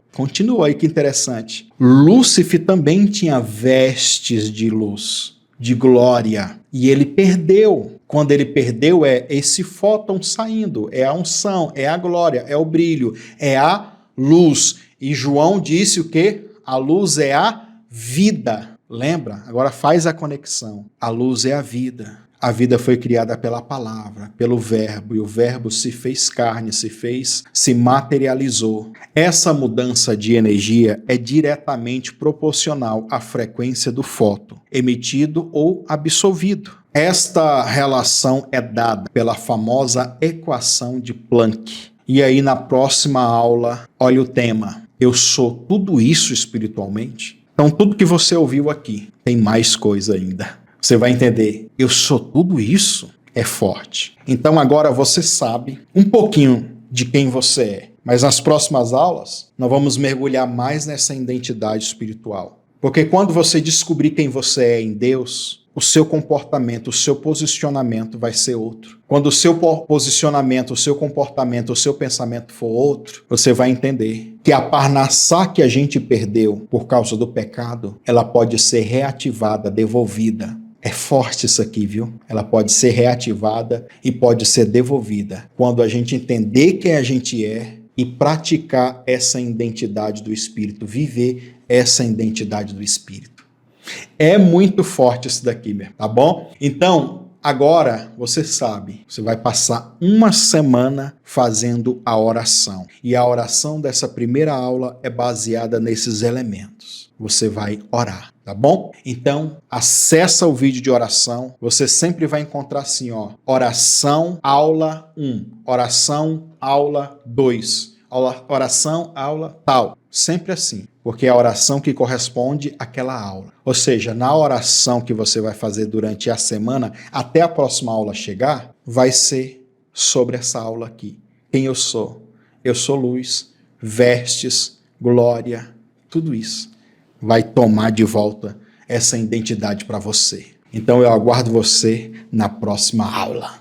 aí que interessante. Lúcifer também tinha vestes de luz, de glória, e ele perdeu. Quando ele perdeu, é esse fóton saindo, é a unção, é a glória, é o brilho, é a luz. E João disse o quê? A luz é a vida. Lembra? Agora faz a conexão. A luz é a vida. A vida foi criada pela palavra, pelo verbo, e o verbo se fez carne, se materializou. Essa mudança de energia é diretamente proporcional à frequência do fóton, emitido ou absorvido. Esta relação é dada pela famosa equação de Planck. E aí na próxima aula, olha o tema. Eu sou tudo isso espiritualmente? Então, tudo que você ouviu aqui, tem mais coisa ainda. Você vai entender, eu sou tudo isso? É forte. Então, agora você sabe um pouquinho de quem você é. Mas nas próximas aulas, nós vamos mergulhar mais nessa identidade espiritual. Porque quando você descobrir quem você é em Deus, o seu comportamento, o seu posicionamento vai ser outro. Quando o seu posicionamento, o seu comportamento, o seu pensamento for outro, você vai entender que a parnassá que a gente perdeu por causa do pecado, ela pode ser reativada, devolvida. É forte isso aqui, viu? Ela pode ser reativada e pode ser devolvida. Quando a gente entender quem a gente é e praticar essa identidade do Espírito, viver essa identidade do Espírito. É muito forte isso daqui mesmo, tá bom? Então, agora você sabe, você vai passar uma semana fazendo a oração. E a oração dessa primeira aula é baseada nesses elementos. Você vai orar, tá bom? Então, acessa o vídeo de oração. Você sempre vai encontrar assim, ó, oração aula 1, oração aula 2, oração aula tal. Sempre assim, porque é a oração que corresponde àquela aula. Ou seja, na oração que você vai fazer durante a semana, até a próxima aula chegar, vai ser sobre essa aula aqui. Quem eu sou? Eu sou luz, vestes, glória, tudo isso vai tomar de volta essa identidade para você. Então eu aguardo você na próxima aula.